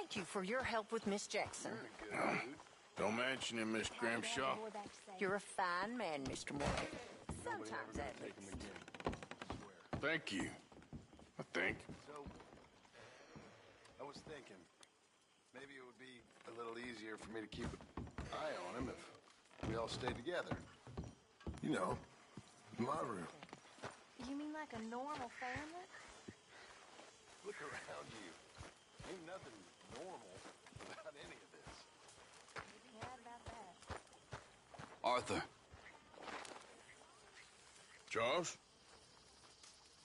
thank you for your help with Miss Jackson. Don't mention it, Miss Grimshaw. You're a fine man, Mr. Morgan. Sometimes, at least. Thank you. I think. So, I was thinking, maybe it would be a little easier for me to keep an eye on him if we all stayed together. You know, in my room. You mean like a normal family? Look around you. Ain't nothing normal about any of this. Yeah, about that. Arthur. Charles?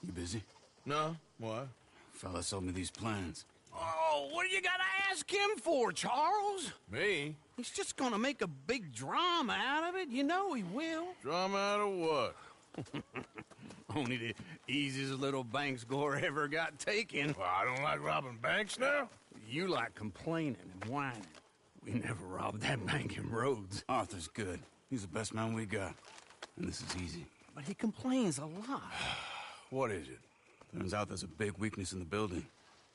You busy? No. What? Fella sold me these plans. Oh, what do you gotta ask him for, Charles? Me? He's just gonna make a big drama out of it. You know he will. Drama out of what? Only the easiest little bank score ever got taken. Well, I don't like robbing banks now. You like complaining and whining. We never robbed that bank in Rhodes. Arthur's good. He's the best man we got. And this is easy. But he complains a lot. What is it? Turns out there's a big weakness in the building.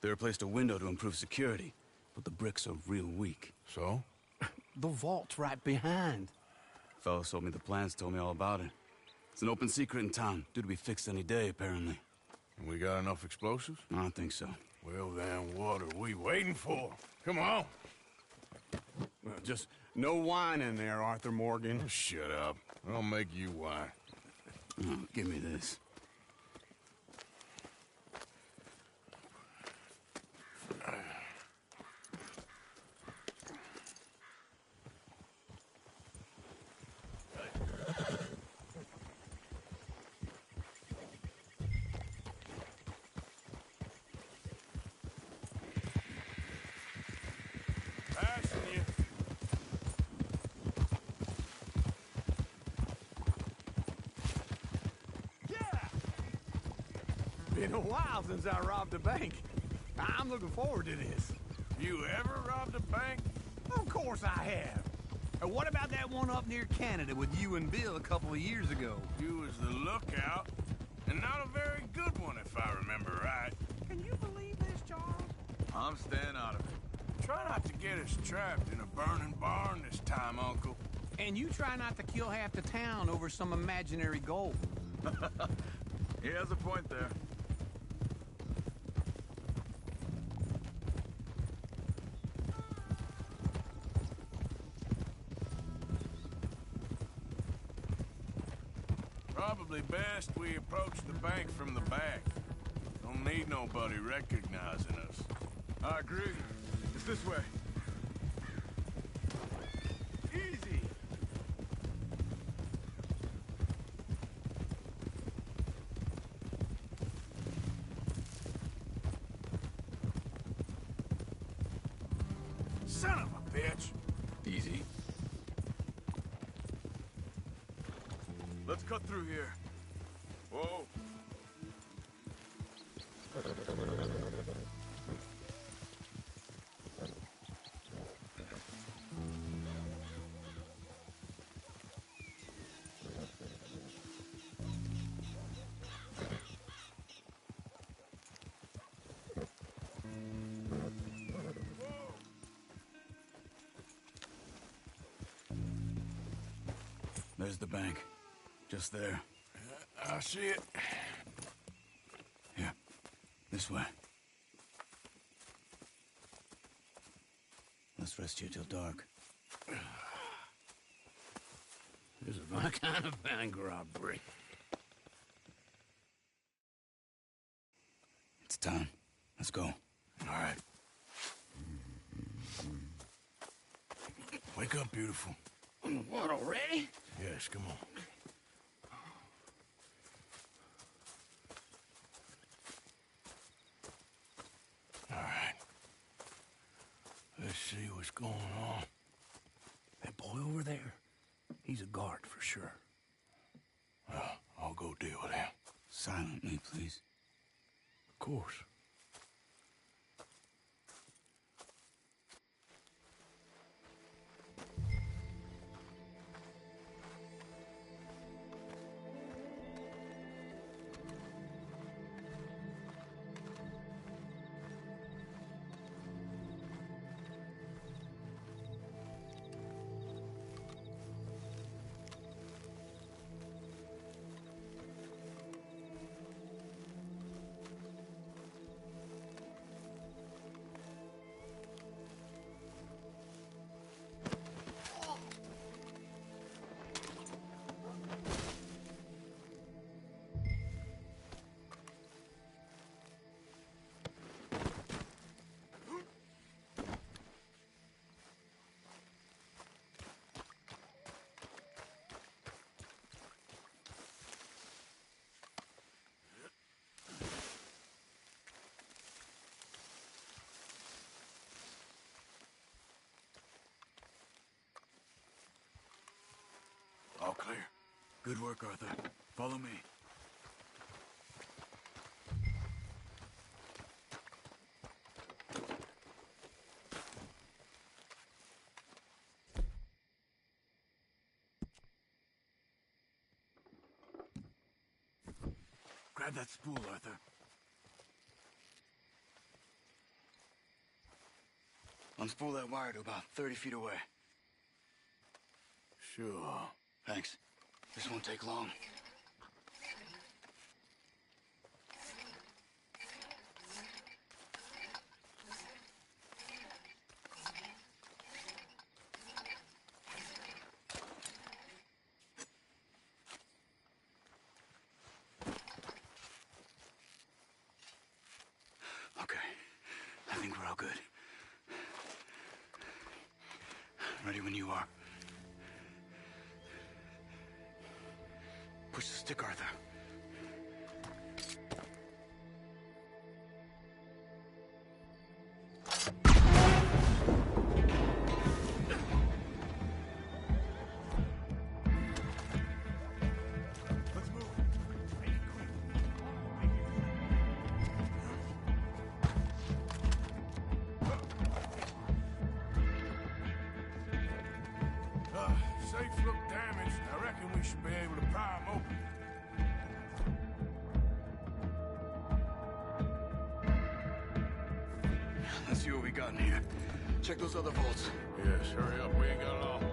They replaced a window to improve security, but the bricks are real weak. So? The vault's right behind. Fella sold me the plans, told me all about it. It's an open secret in town, due to be fixed any day, apparently. And we got enough explosives? I don't think so. Well, then, what are we waiting for? Come on. Well, just no wine in there, Arthur Morgan. Oh, shut up. I'll make you whine. Oh, give me this. Passing you. Been a while since I robbed a bank. I'm looking forward to this. You ever robbed a bank? Of course I have. And what about that one up near Canada with you and Bill a couple of years ago? You was the lookout, and not a very good one if I remember right. Can you believe this, Charles? I'm staying out of it. Try not to get us trapped in a burning barn this time, Uncle. And you try not to kill half the town over some imaginary gold. He has a point there. Probably best we approach the bank from the back. Don't need nobody recognizing us. I agree. It's this way. Easy! Son of a bitch! Easy. Let's cut through here. Whoa. There's the bank. Just there. I see it. Here. This way. Let's rest here till dark. This is my kind of bank robbery. It's time. Let's go. All right. Wake up, beautiful. What, already? Yes, come on. All right. Let's see what's going on. That boy over there, he's a guard for sure. I'll go deal with him. Silently, please. Of course. Good work, Arthur. Follow me. Grab that spool, Arthur. Unspool that wire to about 30 feet away. Sure. Thanks. This won't take long. Okay. I think we're all good. Ready when you are. Push the stick, Arthur. Let's move. Make it quick. Safe look damaged. I reckon we should be able to pry them open. Let's see what we got in here. Check those other vaults. Yes, hurry up. We ain't got long.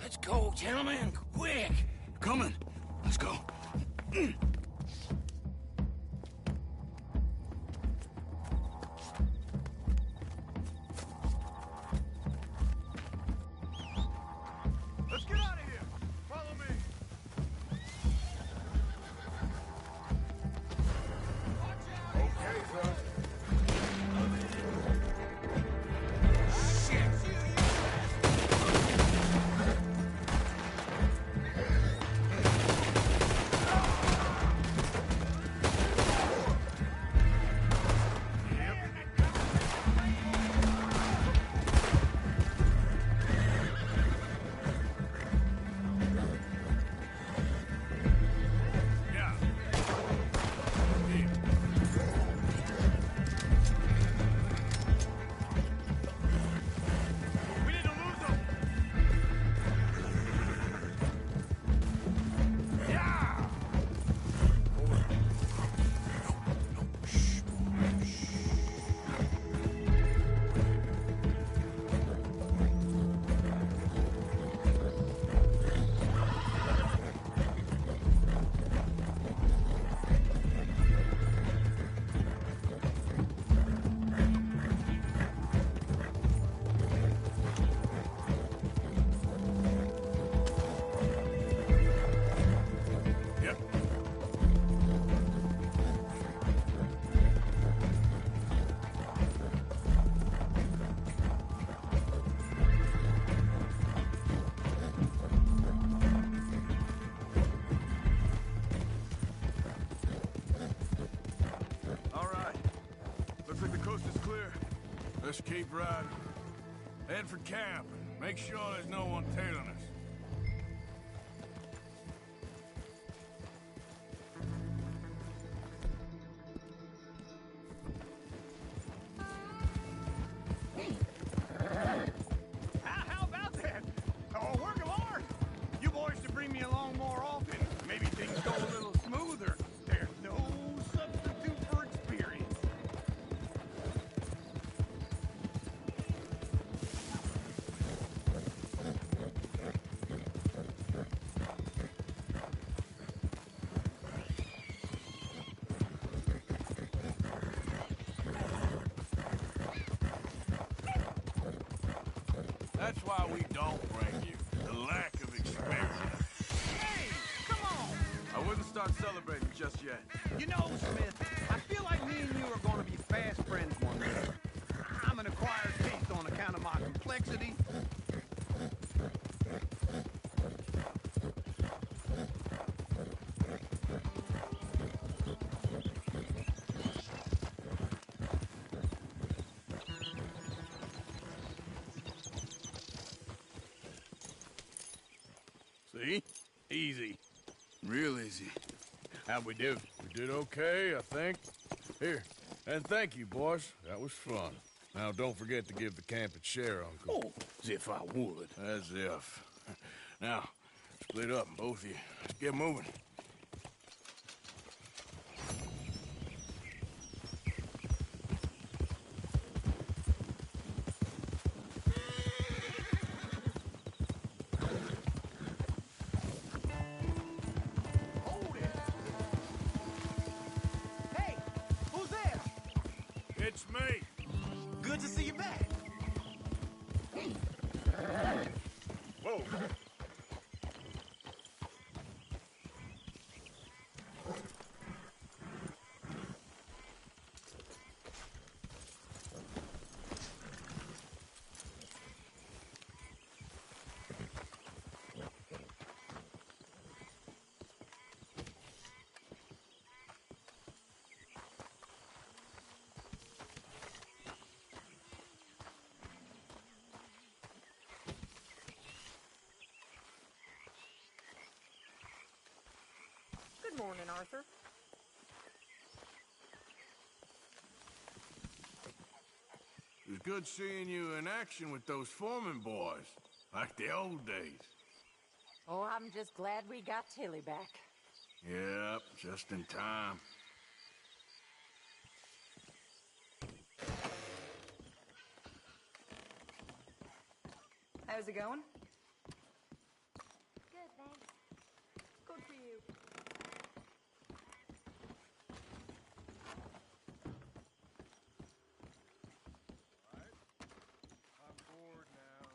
Let's go, gentlemen, quick! Coming. Let's go. Let's get out of here. Follow me. Okay, son. Yeah. We need to lose them. Yeah! Yep. All right. Looks like the coast is clear. Let's keep riding. Head for camp and make sure there's no one tailing us. How about that? Oh, a work of art. You boys should bring me along more often. Maybe things go a little smoother. There's no substitute for experience. That's why we don't bring you. The lack of experience. Hey, come on! I wouldn't start celebrating just yet. You know, Smith, I feel like me and you are going to be fast friends one day. I'm an acquired taste on account of my complexity. See? Easy. Real easy. How'd we do? We did okay, I think. Here, and thank you, boys. That was fun. Now, don't forget to give the camp its share, Uncle. Oh, as if I would. As if. Now, split up, both of you. Let's get moving. Hold it! Hey, who's there? It's me. Good to see you back. Whoa. Good morning, Arthur. It was good seeing you in action with those foreman boys. Like the old days. Oh, I'm just glad we got Tilly back. Yep, just in time. How's it going? Good, thanks. Good for you. I'm bored now.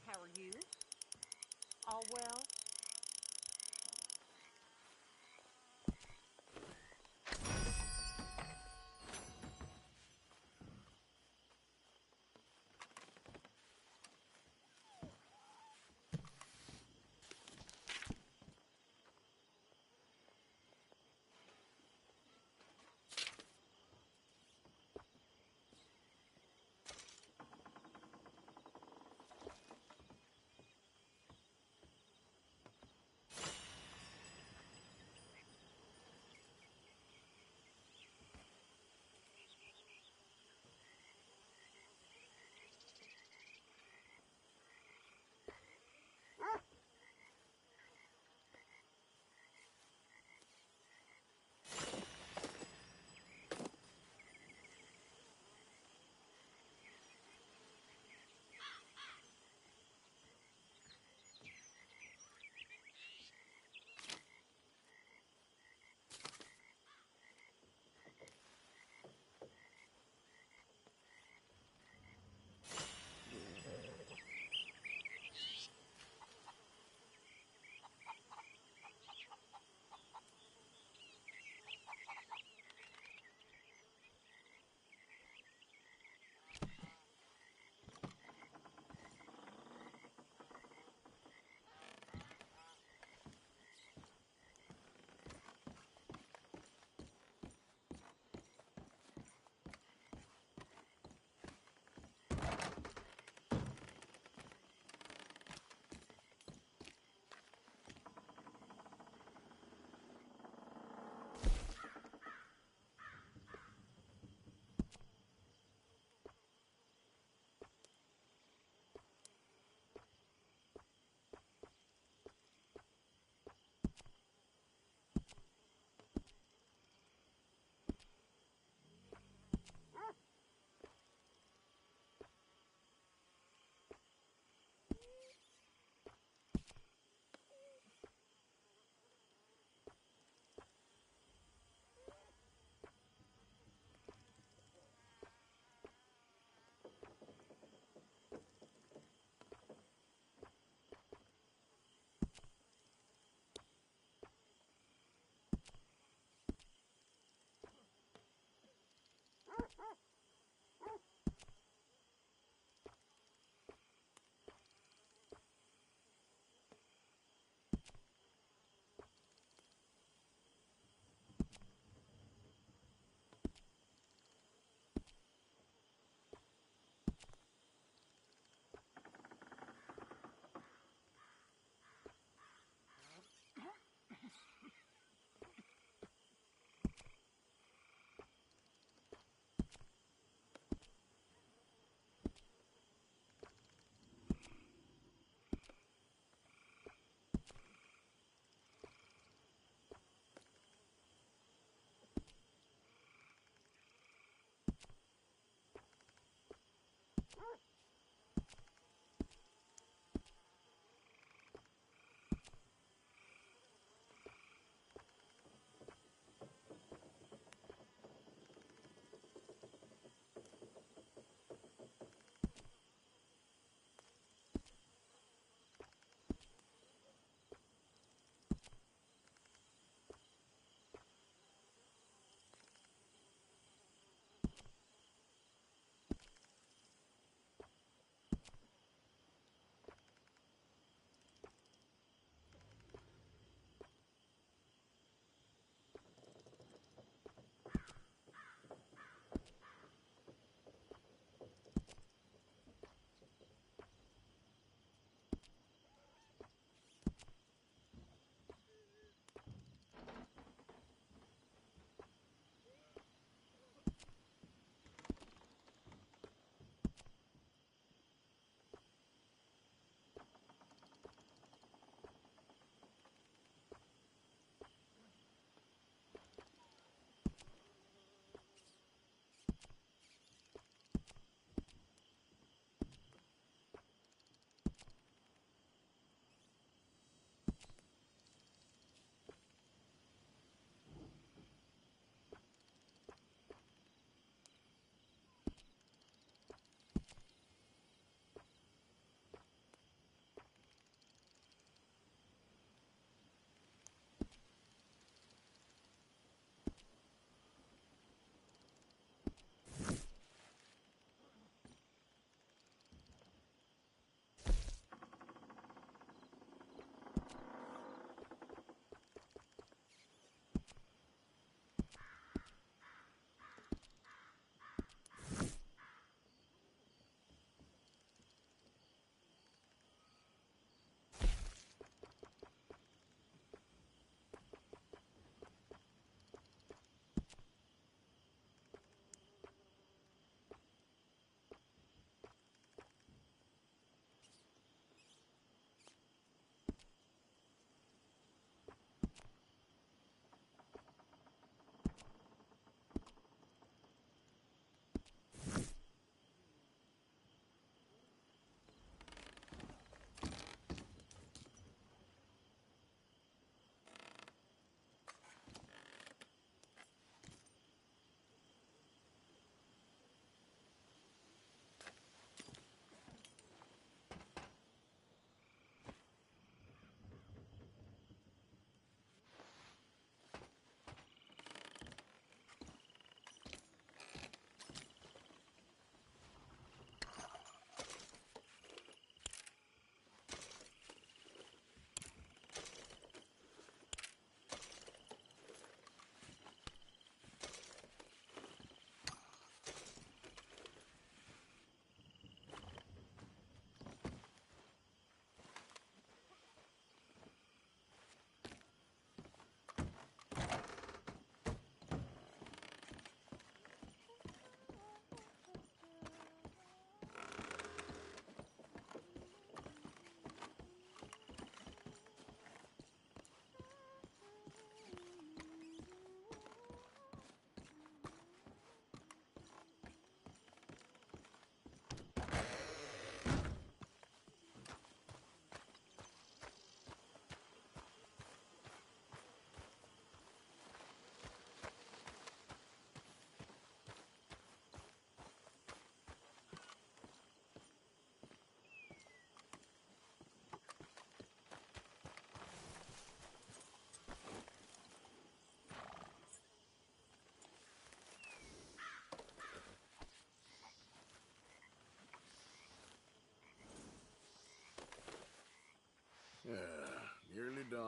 How are you? All well?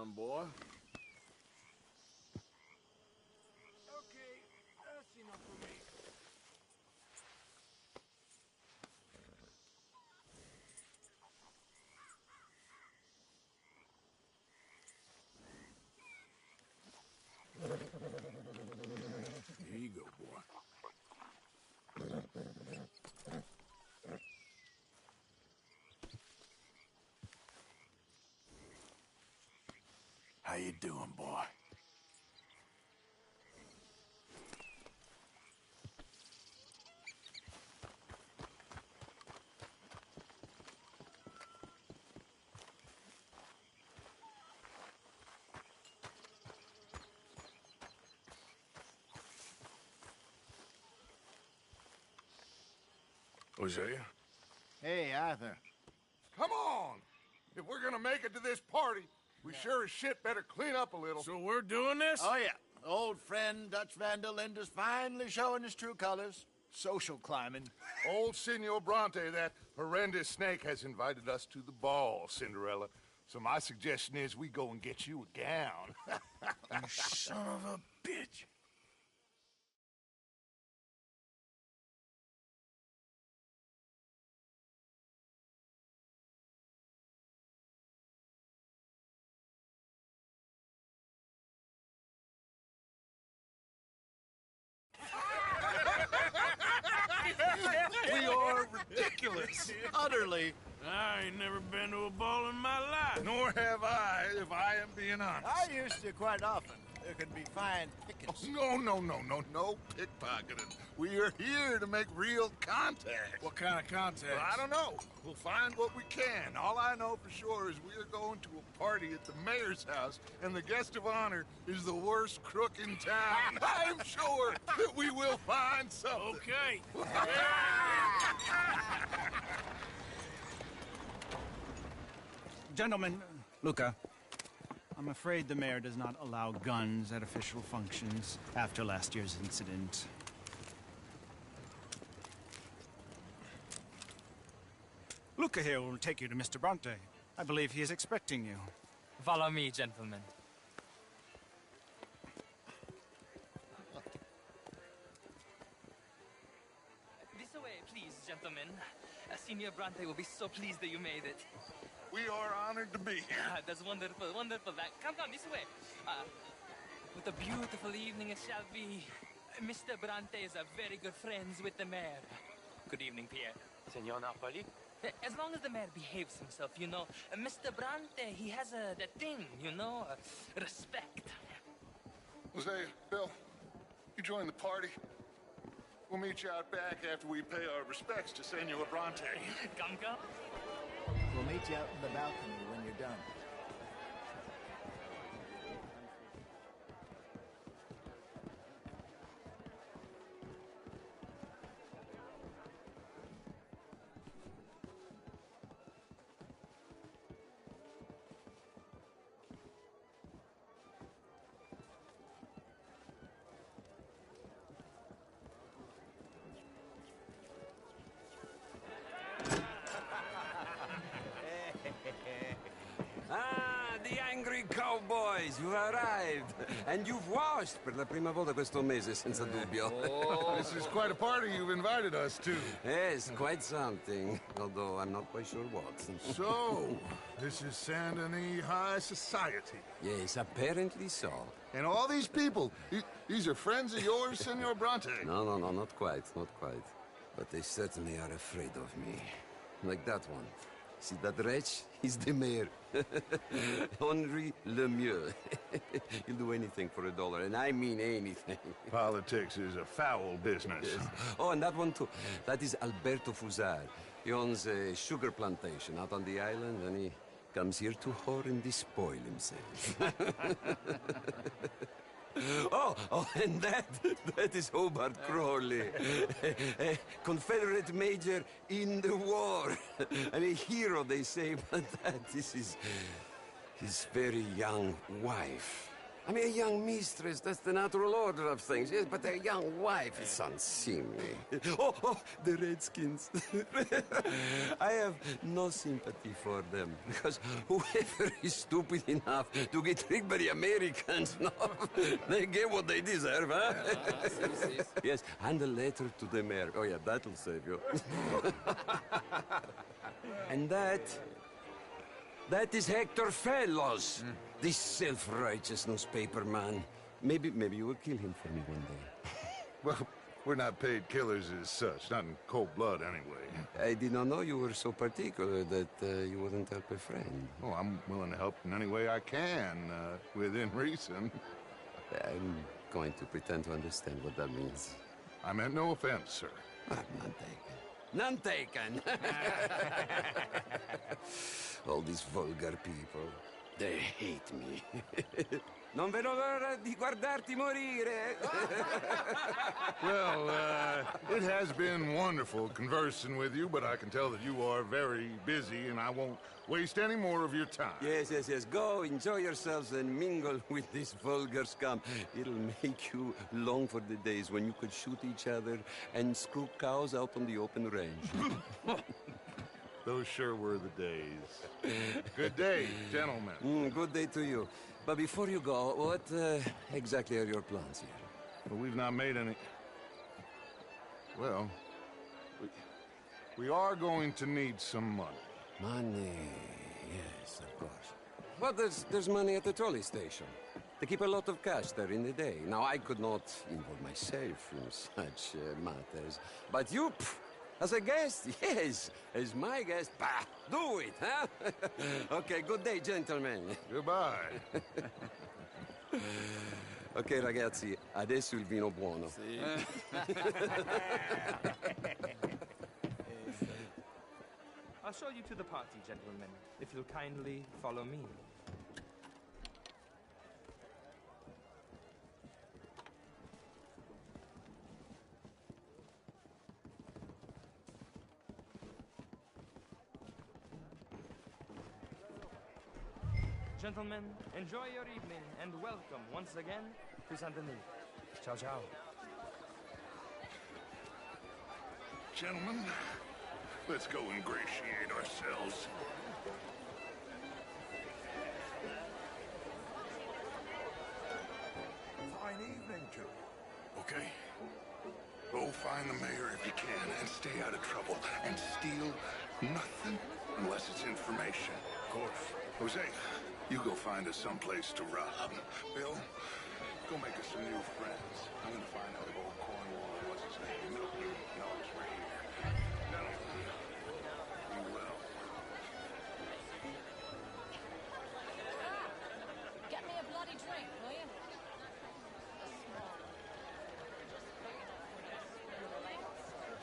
doing, boy? Okay, that's enough for me. Here you go, boy. How you doing, boy? Hosea? Hey, Arthur. Come on! If we're gonna make it to this party, we sure as shit better clean up a little. So we're doing this? Oh, yeah. Old friend Dutch Van der Linde's finally showing his true colors. Social climbing. Old Senor Bronte, that horrendous snake, has invited us to the ball, Cinderella. So my suggestion is we go and get you a gown. You son of a bitch. We are ridiculous. Utterly. I ain't never been to a ball in my life. Nor have I, if I am being honest. I used to quite often. There can be fine pickings. No pickpocketing. We are here to make real contact. What kind of contact? Well, I don't know. We'll find what we can. All I know for sure is we are going to a party at the mayor's house, and the guest of honor is the worst crook in town. I'm sure that we will find something. Okay. Gentlemen, Luca, I'm afraid the mayor does not allow guns at official functions after last year's incident. Luca here will take you to Mr. Bronte. I believe he is expecting you. Follow me, gentlemen. This way, please, gentlemen. Senior Bronte will be so pleased that you made it. We are honored to be here. That's wonderful, wonderful. Come, this way. What a beautiful evening it shall be. Mr. Bronte is a very good friends with the mayor. Good evening, Pierre. Senor Napoli? As long as the mayor behaves himself, you know. Mr. Bronte, he has that thing, you know, respect. Jose, Bill, you join the party. We'll meet you out back after we pay our respects to Senor Bronte. Come. We'll meet you out in the balcony when you're done. Ah, the angry cowboys, you arrived. And you've washed per la prima volta questo mese, senza dubbio. This is quite a party you've invited us to. Yes, quite something. Although I'm not quite sure what. So, this is Saint Denis High Society. Yes, apparently so. And all these people, these are friends of yours, Senor Bronte? No, not quite, not quite. But they certainly are afraid of me. Like that one. See that wretch? He's the mayor. Henri Lemieux. He'll do anything for $1, and I mean anything. Politics is a foul business. Yes. Oh, and that one too. That is Alberto Fusar. He owns a sugar plantation out on the island, and he comes here to whore and despoil himself. Oh, and that is Hobart Crawley, a Confederate major in the war. I mean, hero, they say, but that is his very young wife. I mean, a young mistress, that's the natural order of things, yes, but a young wife is unseemly. Oh, the Redskins. I have no sympathy for them, because whoever is stupid enough to get tricked by the Americans, no, they get what they deserve, huh? Yes, and a letter to the mayor. Oh, yeah, that'll save you. And that is Hector Fellows. This self-righteous newspaper man. Maybe you will kill him for me one day. Well, we're not paid killers as such, not in cold blood anyway. I did not know you were so particular that you wouldn't help a friend. Oh, I'm willing to help in any way I can, within reason. I'm going to pretend to understand what that means. I meant no offense, sir. None taken. None taken! All these vulgar people, they hate me. Non vedo l'ora di guardarti morire. Well, it has been wonderful conversing with you, but I can tell that you are very busy, and I won't waste any more of your time. Yes. Go, enjoy yourselves, and mingle with this vulgar scum. It'll make you long for the days when you could shoot each other and screw cows out on the open range. Those sure were the days. Good day, gentlemen. Good day to you. But before you go, what exactly are your plans here? Well, we've not made any... Well, we are going to need some money. Money, yes, of course. Well, there's money at the trolley station. They keep a lot of cash there in the day. Now, I could not involve myself in such matters. But you, as a guest, yes, as my guest, bah, do it, huh? Okay, good day, gentlemen. Goodbye. Ok, ragazzi, adesso il vino buono. Sì. I'll show you to the party, gentlemen, if you'll kindly follow me. Gentlemen, enjoy your evening and welcome once again to Saint Denis. Ciao, ciao. Gentlemen, let's go ingratiate ourselves. Fine evening, to you. Okay? Go find the mayor if you can and stay out of trouble. And steal nothing unless it's information. Of course. Jose, you go find us someplace to rob. Bill, go make us some new friends. I'm gonna find out if old Cornwall, what's his name, Milton, knows we're here. Gentlemen, be well. Get me a bloody drink, will you?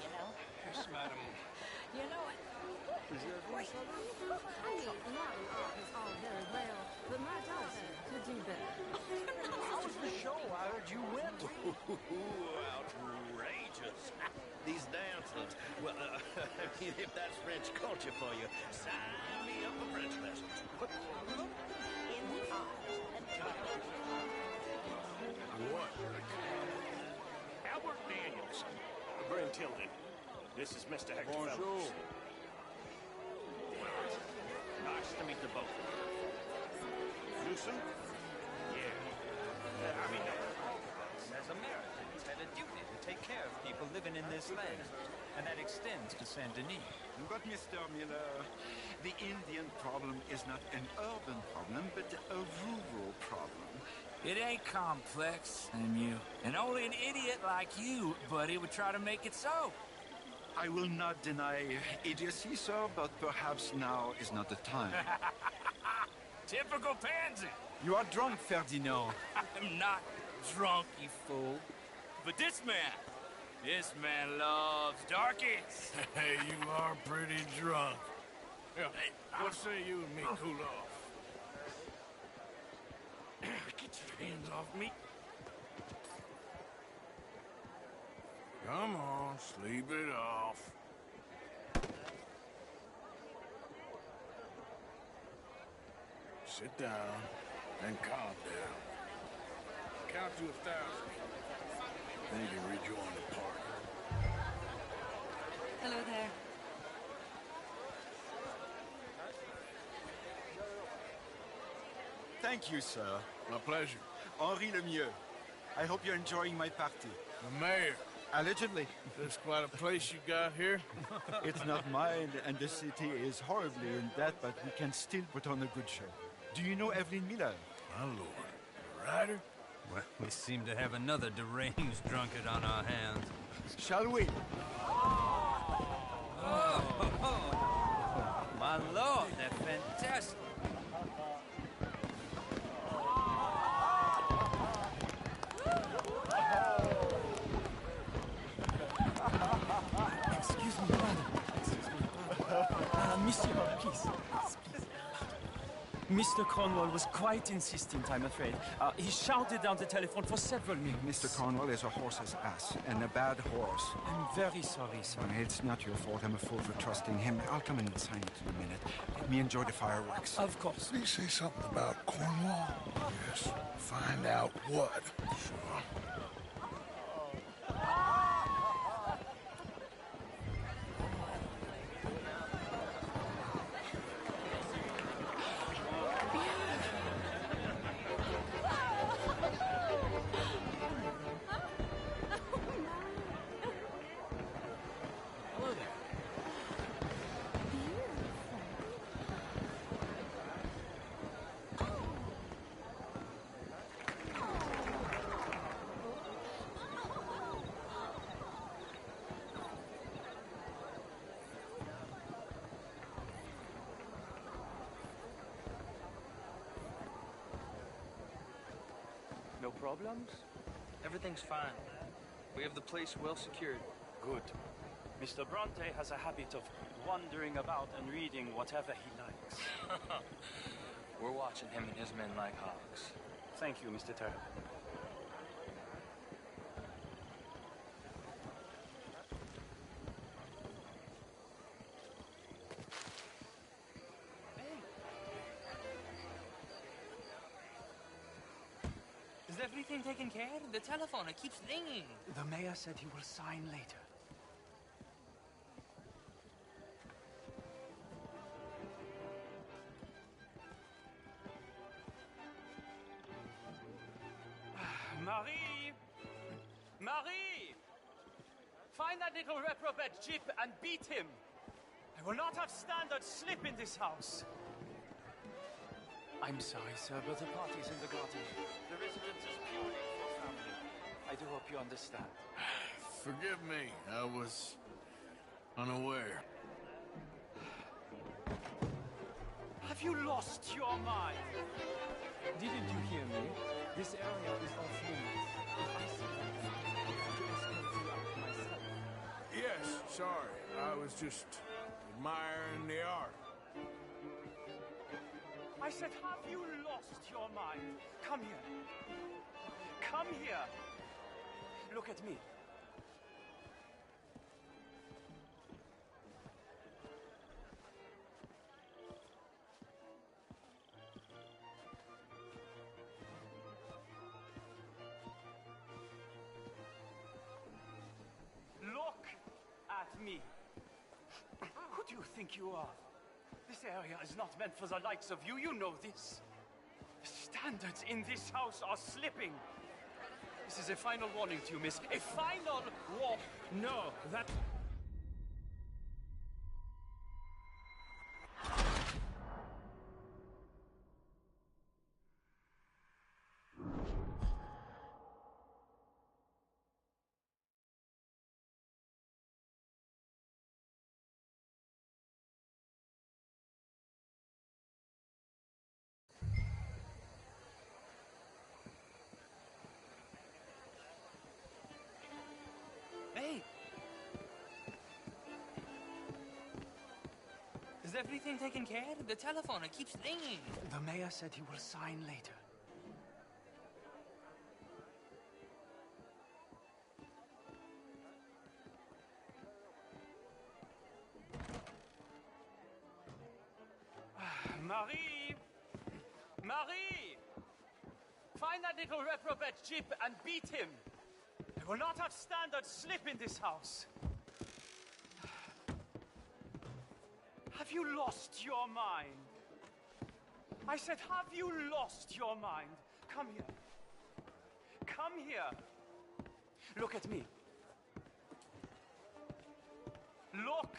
You know? Yes, madam. You know it. I mean, modern art is all very well, but my daughter could do better. How was the show? I heard you went. Outrageous. These dancers. Well, if that's French culture for you, sign me up for French lessons. In the eye. What? Albert Daniels. Brent Tilden. This is Mr. Hector Fellows. Nice to meet the both of you. Newsom? Yeah. I mean, all of us as Americans had a duty to take care of people living in this land, and that extends to Saint Denis. But Mr. Miller, the Indian problem is not an urban problem, but a rural problem. It ain't complex, Samuel. And only an idiot like you, buddy, would try to make it so. I will not deny idiocy, sir, but perhaps now is not the time. Typical pansy. You are drunk, Ferdinand. I'm not drunk, you fool. But this man loves darkies. Hey, you are pretty drunk. Yeah, what say you and me cool off? Get your hands off me. Come on, sleep it off. Sit down and calm down. count to 1,000. Then you can rejoin the party. Hello there. Thank you, sir. My pleasure. Henri Lemieux. I hope you're enjoying my party. The mayor. Allegedly. There's quite a place you got here. It's not mine, and the city is horribly in debt, but we can still put on a good show. Do you know Evelyn Miller? My lord. The writer? Well, we seem to have another deranged drunkard on our hands. Shall we? Oh, my lord, they're fantastic. Excuse me, madam. Excuse me. Monsieur, please. Mr. Cornwall was quite insistent, I'm afraid. He shouted down the telephone for several minutes. Mr. Cornwall is a horse's ass, and a bad horse. I'm very sorry, sir. It's not your fault. I'm a fool for trusting him. I'll come in and sign it in a minute. Let me enjoy the fireworks. Of course. Did he say something about Cornwall? Yes. Find out what. Sure. No problems? Everything's fine. We have the place well secured. Good. Mr. Bronte has a habit of wandering about and reading whatever he likes. We're watching him and his men like hawks. Thank you, Mr. Turner. Is everything taken care of? The telephone, it keeps ringing. The mayor said he will sign later. Marie! Marie! Find that little reprobate Jip and beat him! I will not have standard slip in this house! I'm sorry, sir, but the party's in the garden. The residence is purely for family. I do hope you understand. Forgive me. I was unaware. Have you lost your mind? Didn't you hear me? This area is off limits. If I see that, I have to escort you out myself. Yes, sorry. I was just admiring the art. I said, have you lost your mind? Come here. Come here. Look at me. Look at me. Who do you think you are? This area is not meant for the likes of you. You know this. The standards in this house are slipping. This is a final warning to you, miss. A final war. No, that... Hey! Is everything taken care of? The telephone, it keeps ringing. The mayor said he will sign later. Marie! Marie! Find that little reprobate Jip and beat him. I will not have standards slip in this house. Have you lost your mind? I said, have you lost your mind? Come here. Come here. Look at me. Look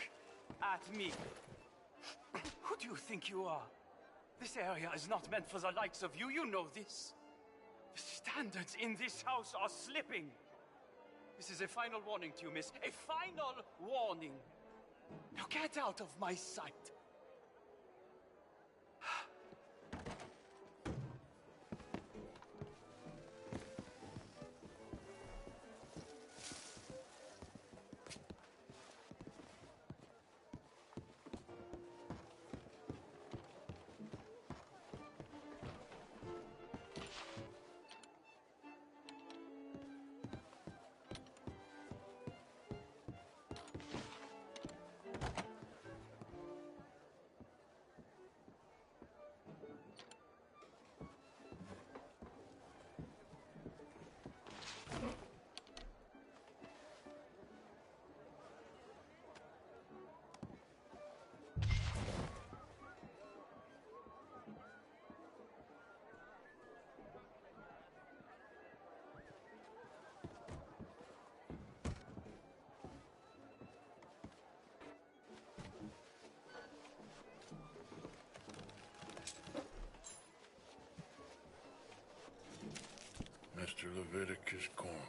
at me. Who do you think you are? This area is not meant for the likes of you. You know this. The standards in this house are slipping. This is a final warning to you, miss. A final warning. Now get out of my sight. Mr. Leviticus Cornwall.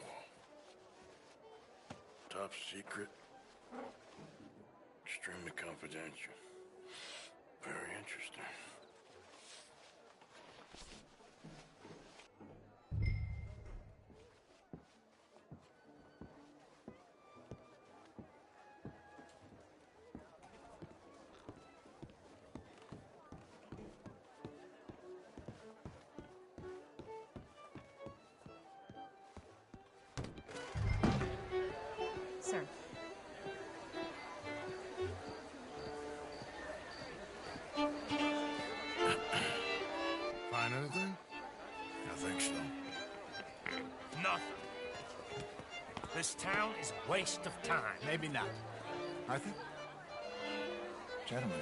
Top secret. Extremely confidential. Very interesting. Sir. Find anything? I think so. Nothing. This town is a waste of time. Maybe not. I think... Gentlemen,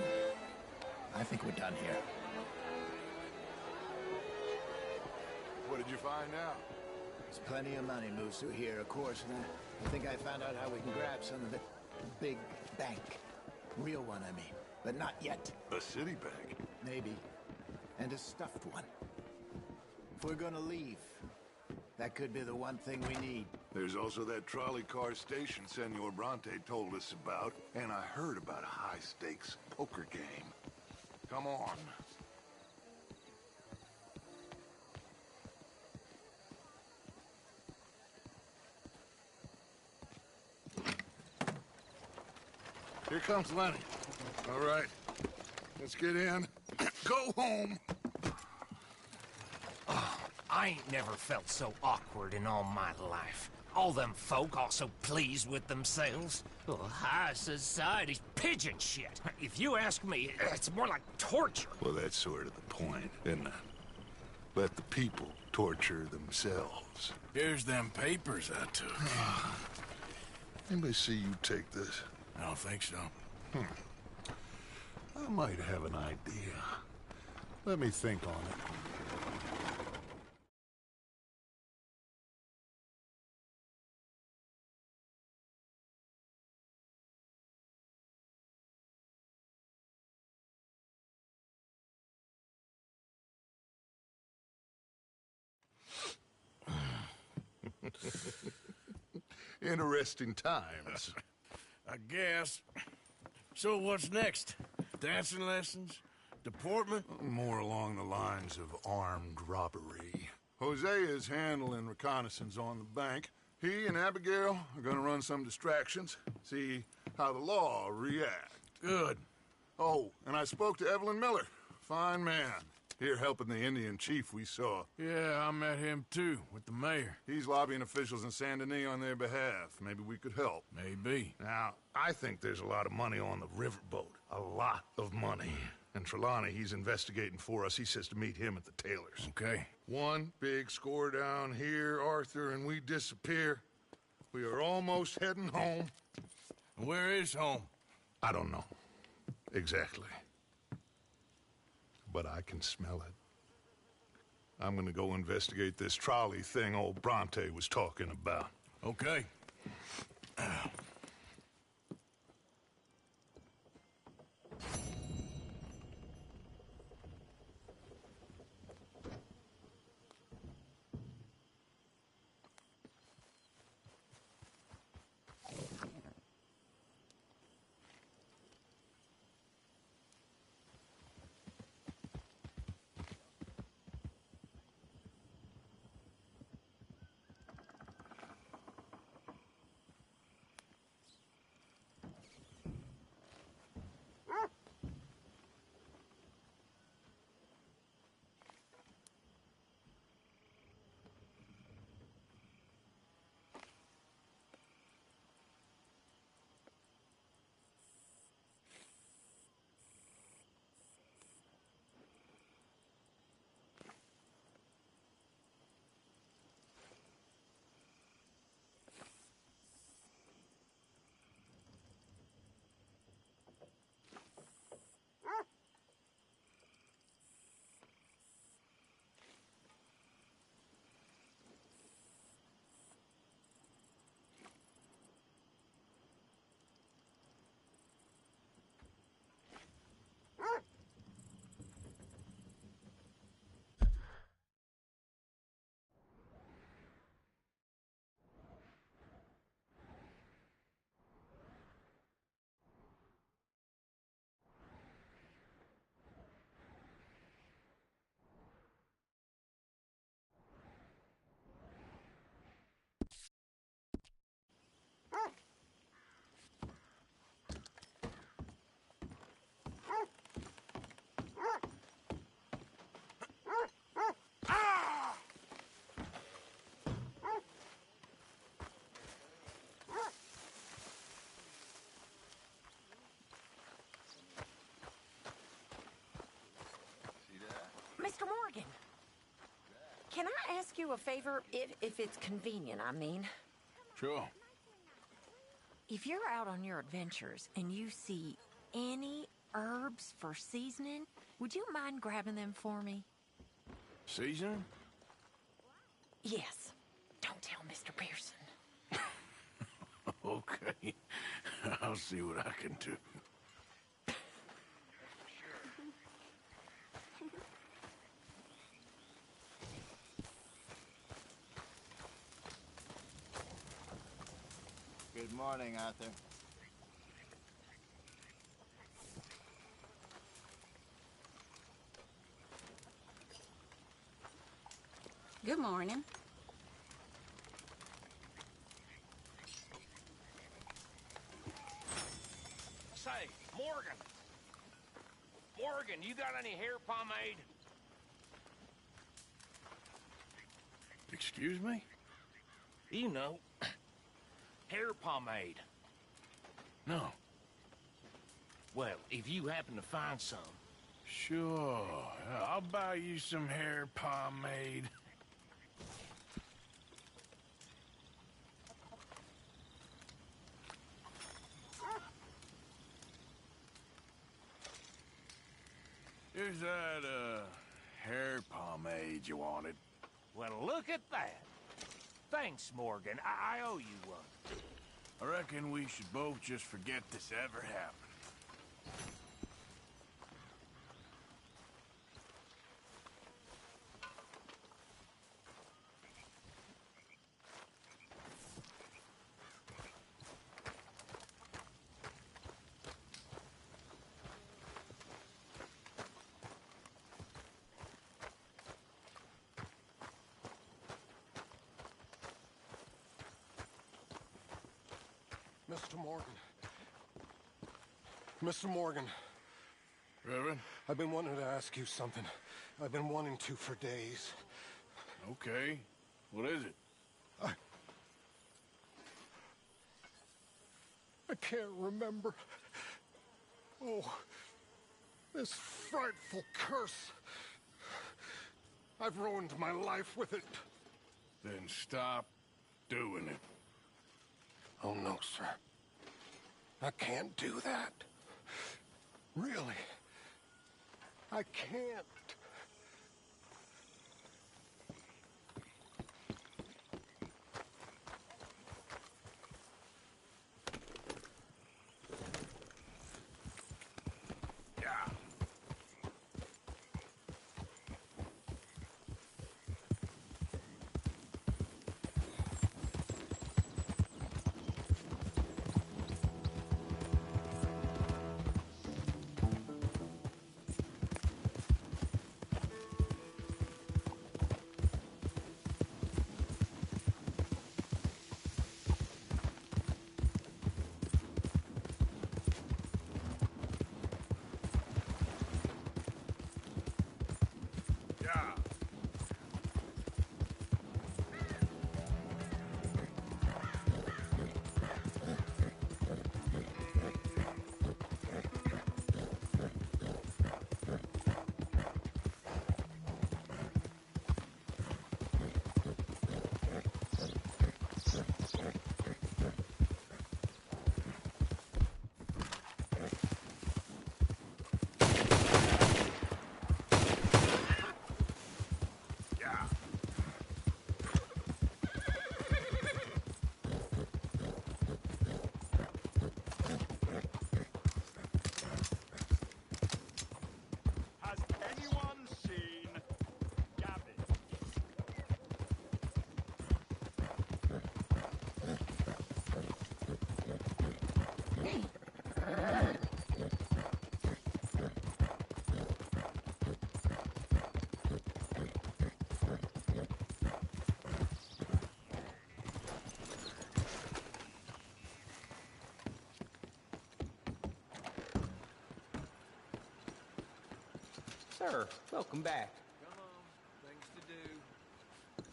I think we're done here. What did you find out? There's plenty of money moves through here, of course, and I think I found out how we can grab some of it. A big bank. Real one, I mean. But not yet. A city bank? Maybe. And a stuffed one. If we're gonna leave, that could be the one thing we need. There's also that trolley car station Senor Bronte told us about, and I heard about a high-stakes poker game. Come on. Here comes Lenny. All right, let's get in. Go home. Oh, I ain't never felt so awkward in all my life. All them folk all so pleased with themselves. Oh, high society's pigeon shit. If you ask me, it's more like torture. Well, that's sort of the point, isn't it? Let the people torture themselves. Here's them papers I took. Anybody see you take this? I don't think so. I might have an idea. Let me think on it. Interesting times. I guess. So what's next? Dancing lessons? Deportment? More along the lines of armed robbery. Jose is handling reconnaissance on the bank. He and Abigail are gonna run some distractions, see how the law react. Good. Oh, and I spoke to Evelyn Miller. Fine man. Here helping the Indian chief we saw. Yeah, I met him too, with the mayor. He's lobbying officials in Saint Denis on their behalf. Maybe we could help. Maybe. Now, I think there's a lot of money on the riverboat. A lot of money. And Trelawney, he's investigating for us. He says to meet him at the tailor's. Okay. One big score down here, Arthur, and we disappear. We are almost heading home. Where is home? I don't know. Exactly. But I can smell it. I'm gonna go investigate this trolley thing old Bronte was talking about. Okay. Mr. Morgan, can I ask you a favor, if it's convenient, I mean? Sure. If you're out on your adventures and you see any herbs for seasoning, would you mind grabbing them for me? Seasoning? Yes. Don't tell Mr. Pearson. Okay. I'll see what I can do. Good morning, Arthur. Good morning. Say, Morgan. Morgan, you got any hair pomade? Excuse me? You know, hair pomade. No. Well, if you happen to find some. Sure. I'll buy you some hair pomade. Here's that, hair pomade you wanted. Well, look at that. Thanks, Morgan. I owe you one. I reckon we should both just forget this ever happened. Mr. Morgan. Mr. Morgan. Reverend? I've been wanting to ask you something. I've been wanting to for days. Okay. What is it? I can't remember. Oh, This frightful curse. I've ruined my life with it. Then stop doing it. Oh, no, sir. I can't do that. Really. I can't. Sir, welcome back. Come on, things to do.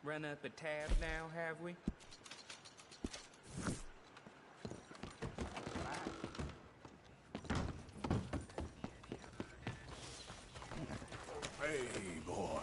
Run up a tab now, have we? Hey, boy.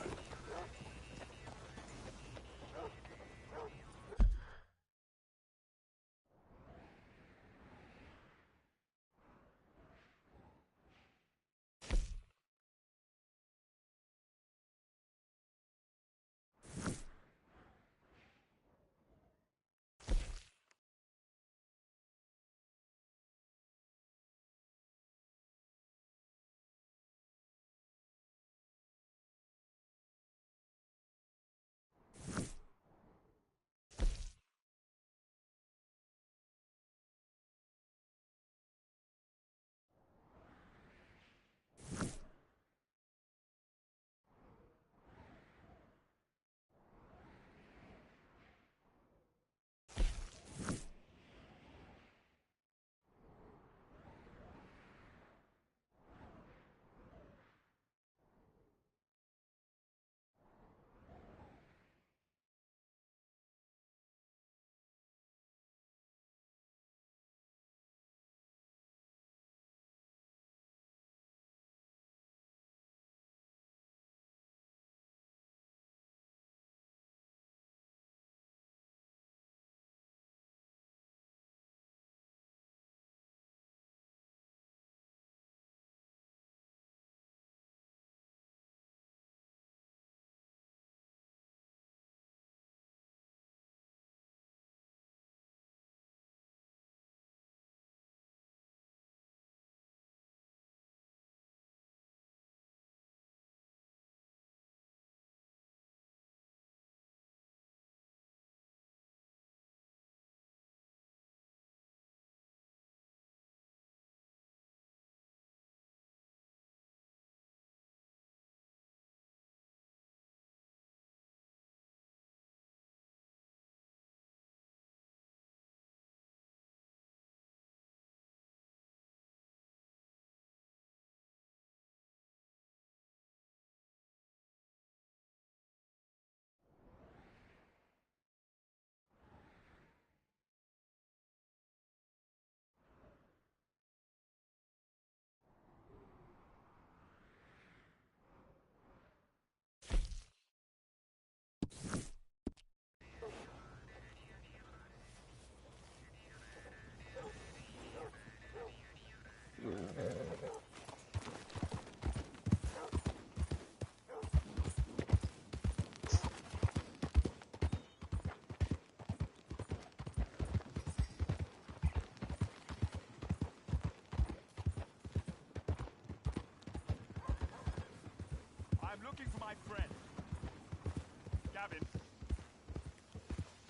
Gavin.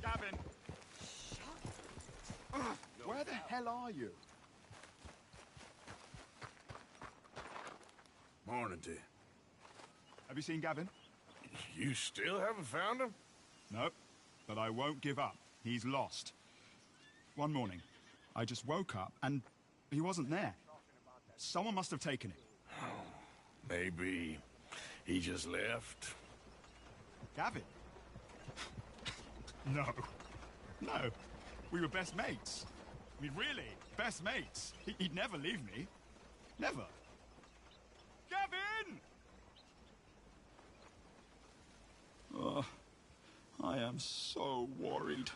Gavin. Where the hell are you? Morning to you. Have you seen Gavin? You still haven't found him? Nope, but I won't give up. He's lost. One morning, I just woke up and he wasn't there. Someone must have taken him. Maybe he just left. Gavin? No. No. We were best mates. I mean, really, best mates. He'd never leave me. Never. Gavin! Oh, I am so worried.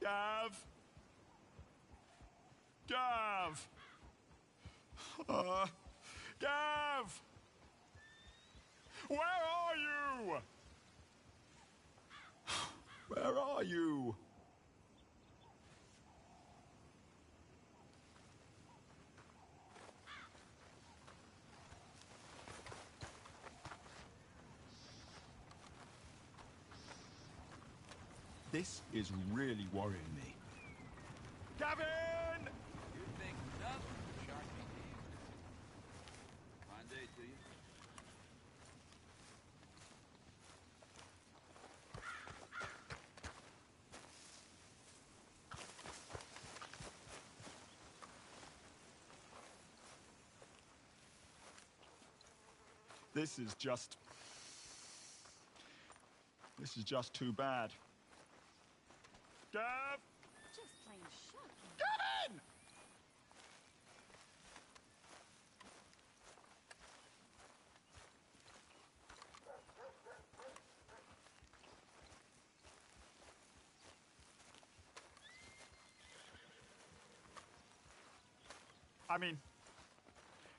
Gav! Gav! Gav! Where are you? Where are you? This is really worrying me. Gavin! You think nothing, Sharky. Fine day to you. This is just too bad. Gav! Just plain shocking. Gavin! I mean,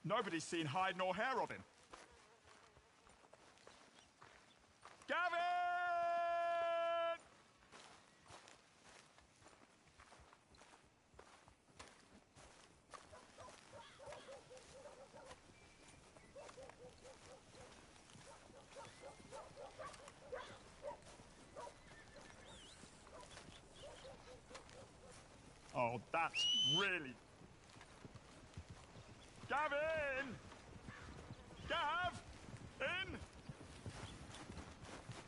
nobody's seen hide nor hair of him. Gavin! Oh, that's really... Gavin! Gav! In!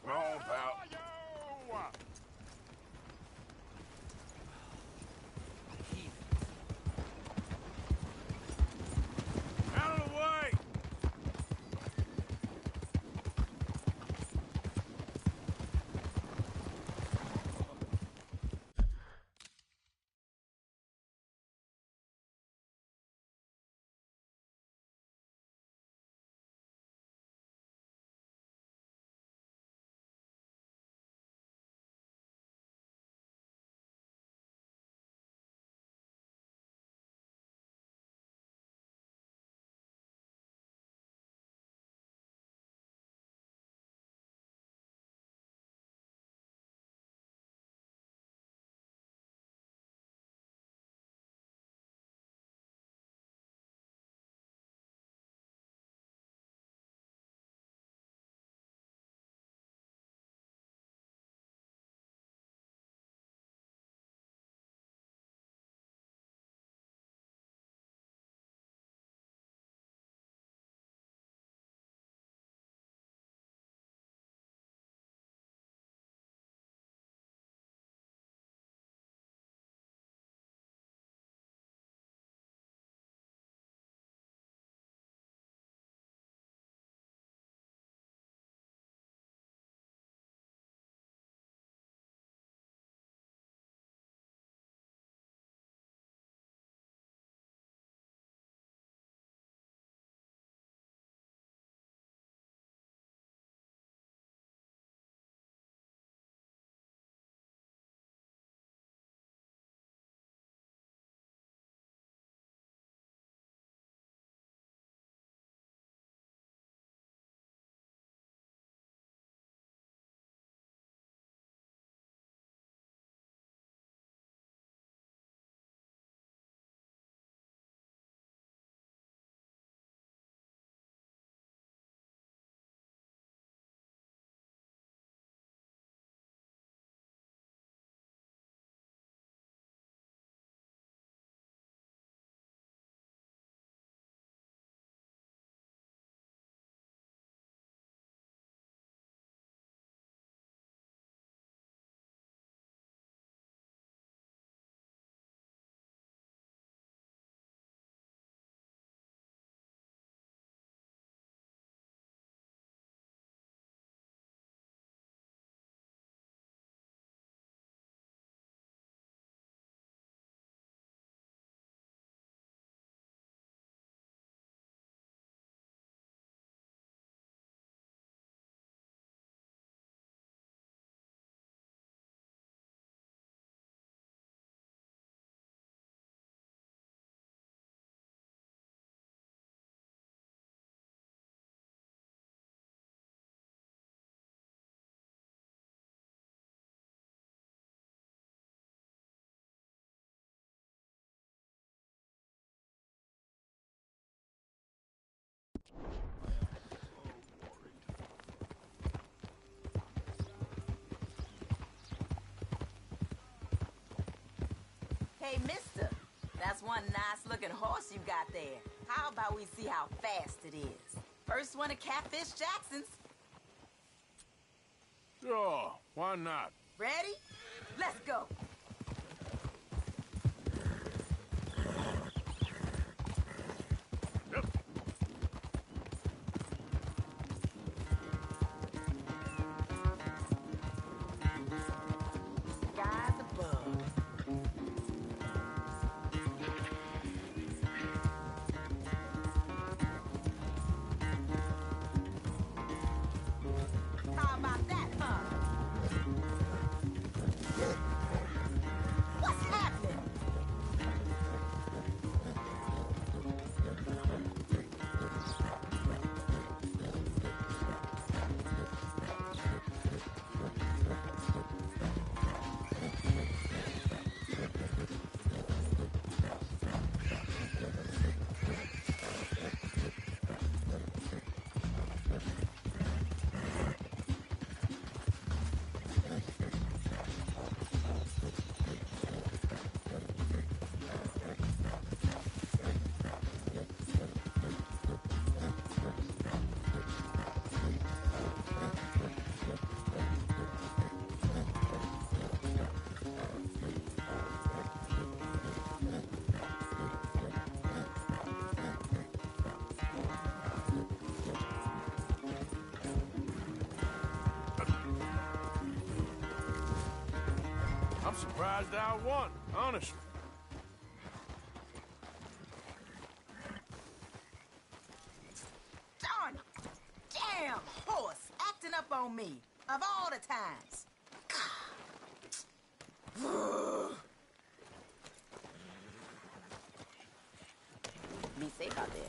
Come on, pal. Where are you? Hey, mister, that's one nice-looking horse you got there. How about we see how fast it is? First one to Catfish Jackson's. Sure, why not? Ready? Let's go. Sky's above. How about that, huh? What's happening? I'm surprised I won, honestly. Darn it. Damn horse acting up on me. Of all the times. Be safe out there.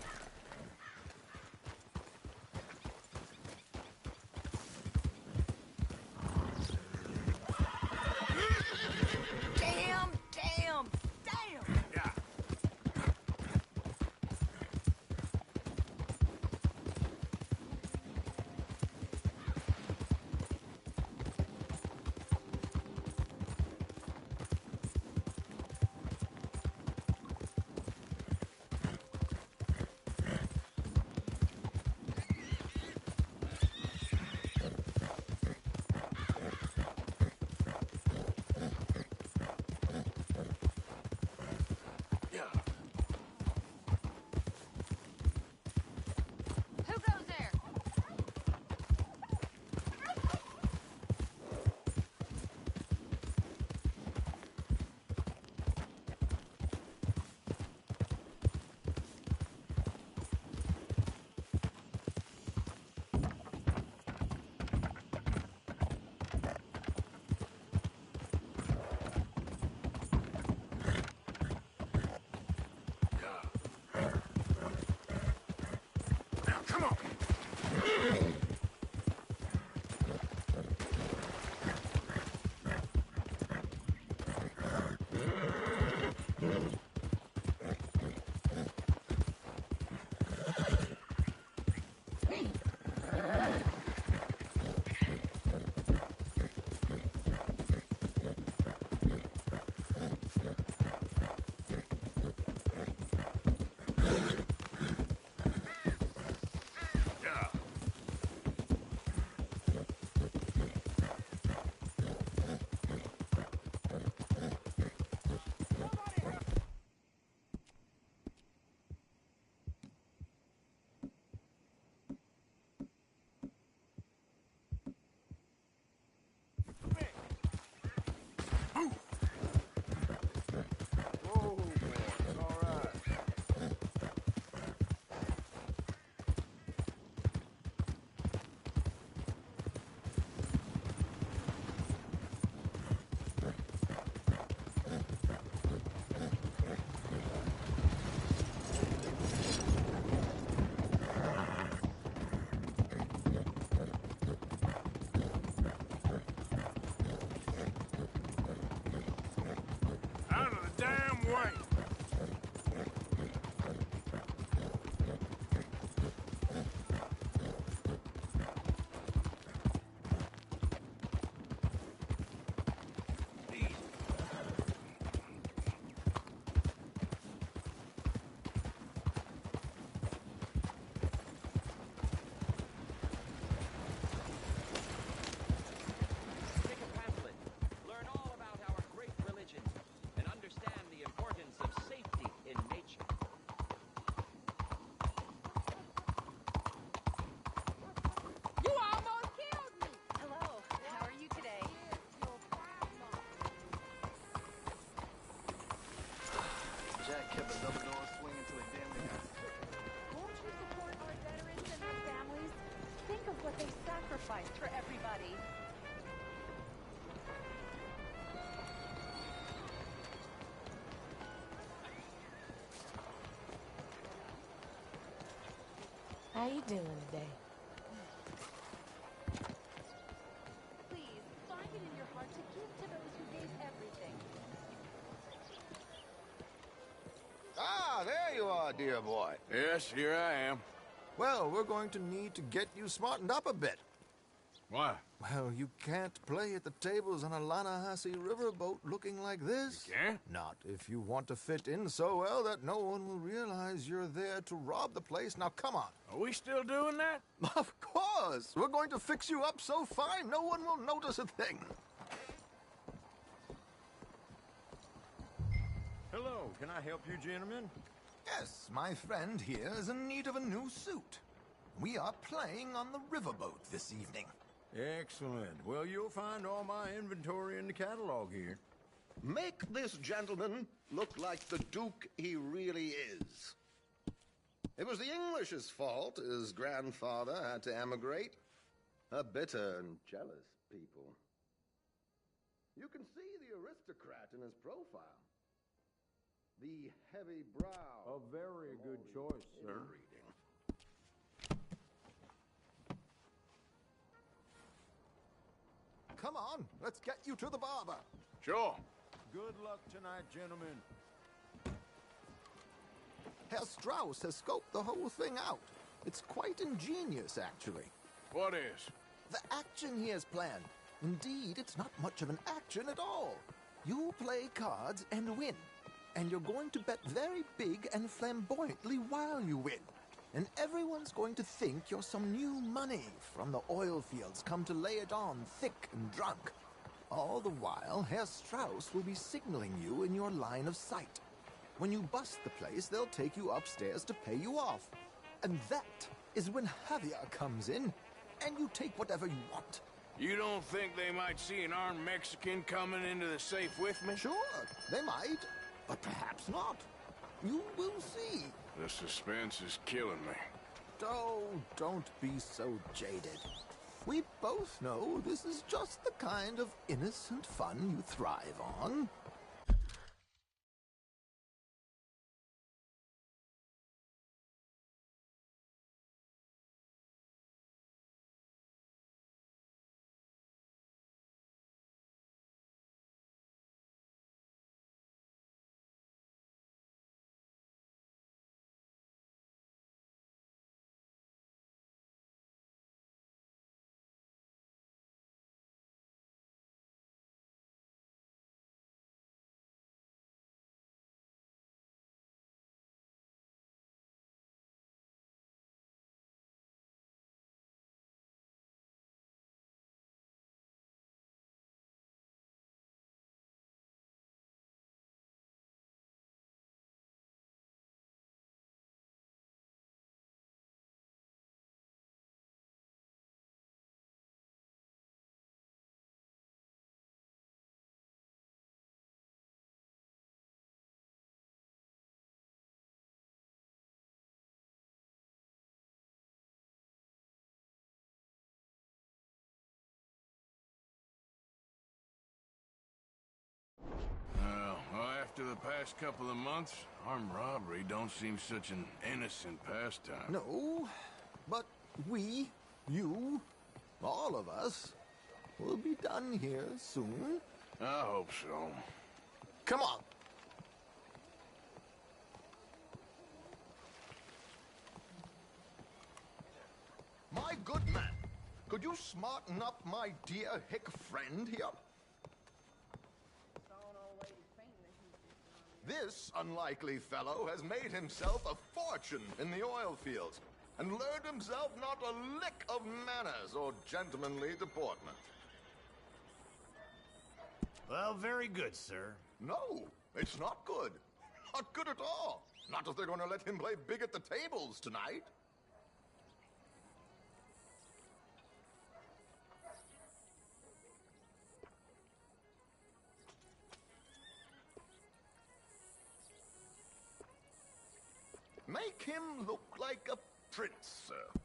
Damn, damn, damn! Yeah. Who goes there? Now, come on. How you doing today? Please, find it in your heart to give to those who gave everything. Ah, there you are, dear boy. Yes, here I am. Well, we're going to need to get you smartened up a bit. Why? Well, you can't play at the tables on a Lanahasi riverboat looking like this. You can't? Not if you want to fit in so well that no one will realize you're there to rob the place. Now, come on. Are we still doing that? Of course! We're going to fix you up so fine no one will notice a thing. Hello, can I help you, gentlemen? Yes, my friend here is in need of a new suit. We are playing on the riverboat this evening. Excellent. Well, you'll find all my inventory in the catalog here. Make this gentleman look like the Duke he really is. It was the English's fault his grandfather had to emigrate. A bitter and jealous people. You can see the aristocrat in his profile. The heavy brow. A very good choice, sir. Come on, let's get you to the barber. Sure. Good luck tonight, gentlemen. Herr Strauss has scoped the whole thing out. It's quite ingenious, actually. What is? The action he has planned. Indeed, it's not much of an action at all. You play cards and win. And you're going to bet very big and flamboyantly while you win. And everyone's going to think you're some new money from the oil fields come to lay it on thick and drunk. All the while, Herr Strauss will be signaling you in your line of sight. When you bust the place, they'll take you upstairs to pay you off. And that is when Javier comes in, and you take whatever you want. You don't think they might see an armed Mexican coming into the safe with me? Sure, they might, but perhaps not. You will see. The suspense is killing me. Oh, don't be so jaded. We both know this is just the kind of innocent fun you thrive on. Well, after the past couple of months, armed robbery don't seem such an innocent pastime. No, but we, you, all of us, will be done here soon. I hope so. Come on. My good man, could you smarten up my dear hick friend here? This unlikely fellow has made himself a fortune in the oil fields and learned himself not a lick of manners or gentlemanly deportment. Well, very good, sir. No, it's not good. Not good at all. Not if they're going to let him play big at the tables tonight. Make him look like a prince, sir.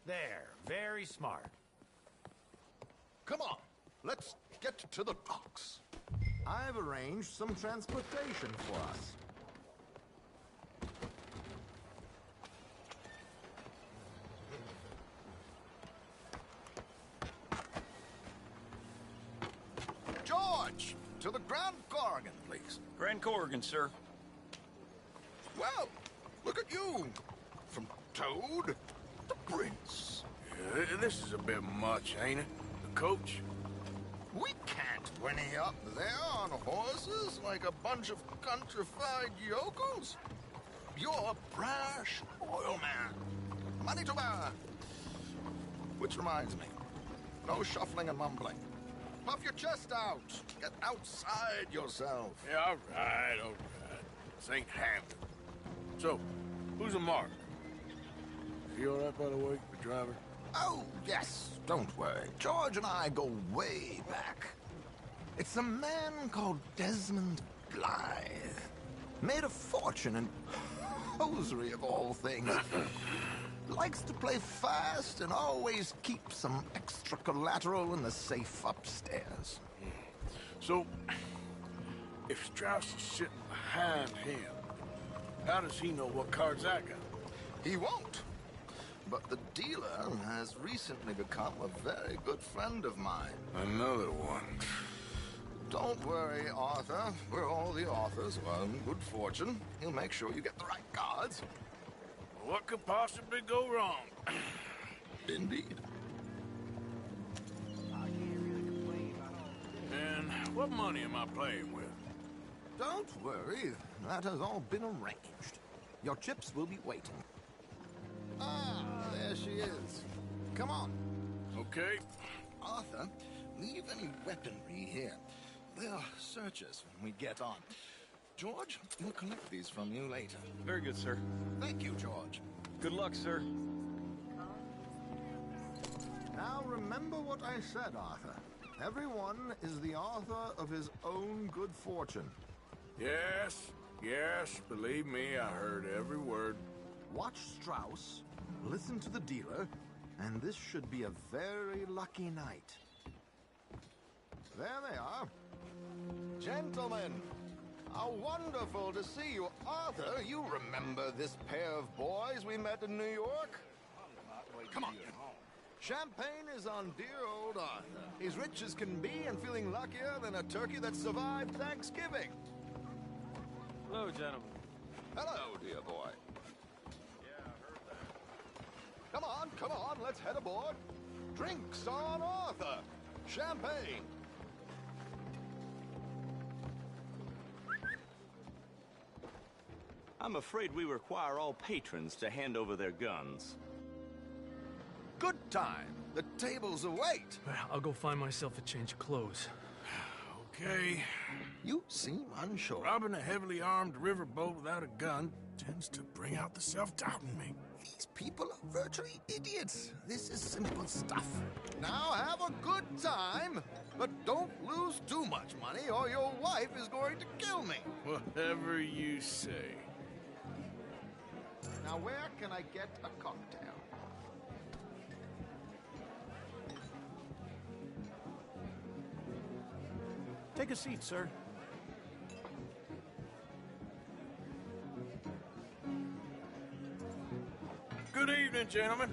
There, very smart. Come on, let's get to the docks. I've arranged some transportation for us. George, to the Grand Corrigan, please. Grand Corrigan, sir. Well, look at you. From Toad to Prince. Yeah, this is a bit much, ain't it? The coach? We can't whinny up there on horses like a bunch of countrified yokels. You're a brash oil man. Money to burn. Which reminds me, no shuffling and mumbling. Puff your chest out. Get outside yourself. Yeah, all right. This ain't Hampton. So, who's a mark? Is he all right, by the way, the driver? Oh, yes. Don't worry. George and I go way back. It's a man called Desmond Blythe. Made a fortune in hosiery of all things. Likes to play fast and always keeps some extra collateral in the safe upstairs. So, if Strauss is sitting behind him, how does he know what cards I got? He won't. But the dealer has recently become a very good friend of mine. Another one. Don't worry, Arthur. We're all the authors who own good fortune. He'll make sure you get the right cards. What could possibly go wrong? Indeed. And what money am I playing with? Don't worry. That has all been arranged. Your chips will be waiting. Ah, there she is. Come on. Okay. Arthur, leave any weaponry here. They'll search us when we get on. George, we'll collect these from you later. Very good, sir. Thank you, George. Good luck, sir. Now remember what I said, Arthur. Everyone is the author of his own good fortune. Yes, believe me, I heard every word. Watch Strauss, listen to the dealer, and this should be a very lucky night. There they are. Gentlemen, how wonderful to see you. Arthur, you remember this pair of boys we met in New York? Come on. Champagne is on dear old Arthur. He's rich as can be and feeling luckier than a turkey that survived Thanksgiving. Hello, gentlemen. Hello, dear boy. Come on, let's head aboard. Drinks on Arthur. Champagne. I'm afraid we require all patrons to hand over their guns. Good time. The tables await. I'll go find myself a change of clothes. Okay. You seem unsure. Robbing a heavily armed riverboat without a gun tends to bring out the self-doubt in me. These people are virtually idiots. This is simple stuff. Now have a good time, but don't lose too much money or your wife is going to kill me. Whatever you say. Now where can I get a cocktail? Take a seat, sir. Good evening, gentlemen.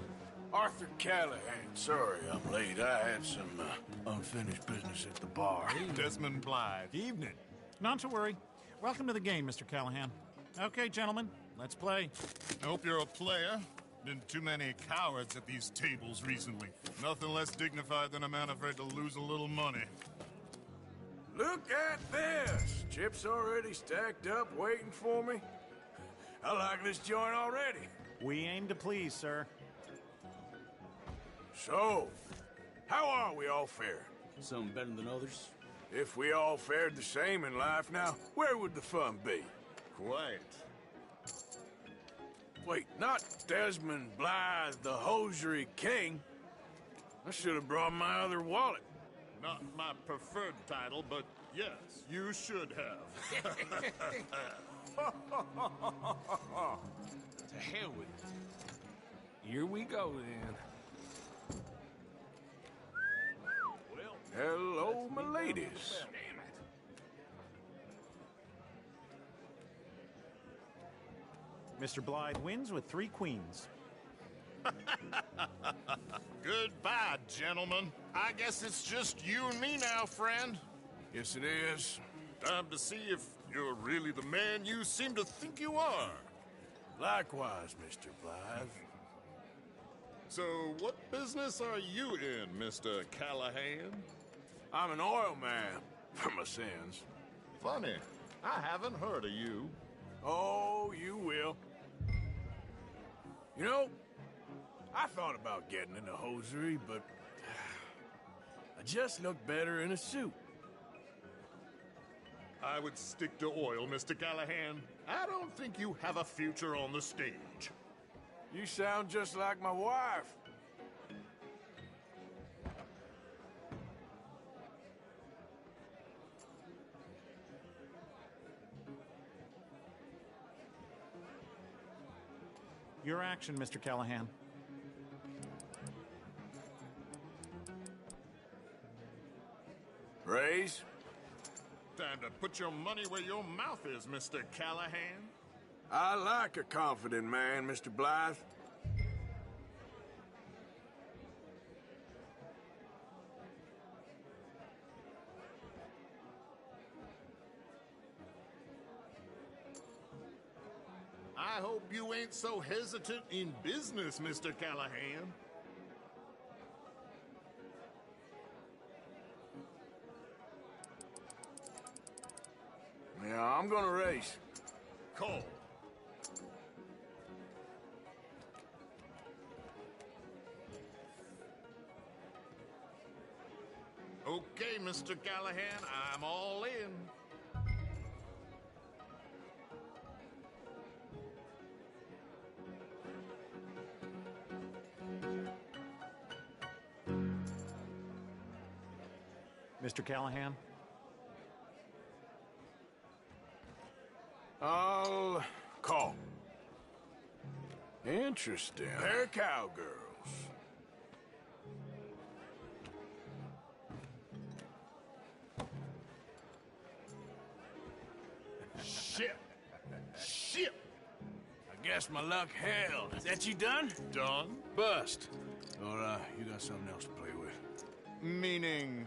Arthur Callahan. Sorry I'm late. I had some unfinished business at the bar. Desmond Blythe. Evening. Not to worry. Welcome to the game, Mr. Callahan. Okay, gentlemen, let's play. I hope you're a player. Been too many cowards at these tables recently. Nothing less dignified than a man afraid to lose a little money. Look at this! Chips already stacked up, waiting for me. I like this joint already. We aim to please, sir. So, how are we all faring? Some better than others. If we all fared the same in life now, where would the fun be? Quiet. Wait, not Desmond Blythe, the hosiery king. I should have brought my other wallet. Not my preferred title, but yes, you should have. To hell with it. Here we go, then. ladies. Mr. Blythe wins with 3 queens. Goodbye, gentlemen. I guess it's just you and me now, friend. Yes, it is. Time to see if you're really the man you seem to think you are. Likewise, Mr. Blythe. So, what business are you in, Mr. Callahan? I'm an oil man, for my sins. Funny, I haven't heard of you. Oh, you will. You know, I thought about getting into hosiery, but I just look better in a suit. I would stick to oil, Mr. Callahan. I don't think you have a future on the stage. You sound just like my wife. Your action, Mr. Callahan. Raise? Time to put your money where your mouth is, Mr. Callahan. I like a confident man, Mr. Blythe. I hope you ain't so hesitant in business, Mr. Callahan. Yeah, I'm gonna race. Call. Okay, Mr. Callahan, I'm all in. Mr. Callahan? I'll call. Interesting. They're cowgirls. Shit! Shit! I guess my luck held. Is that you done? Done? Bust. Or, you got something else to play with. Meaning?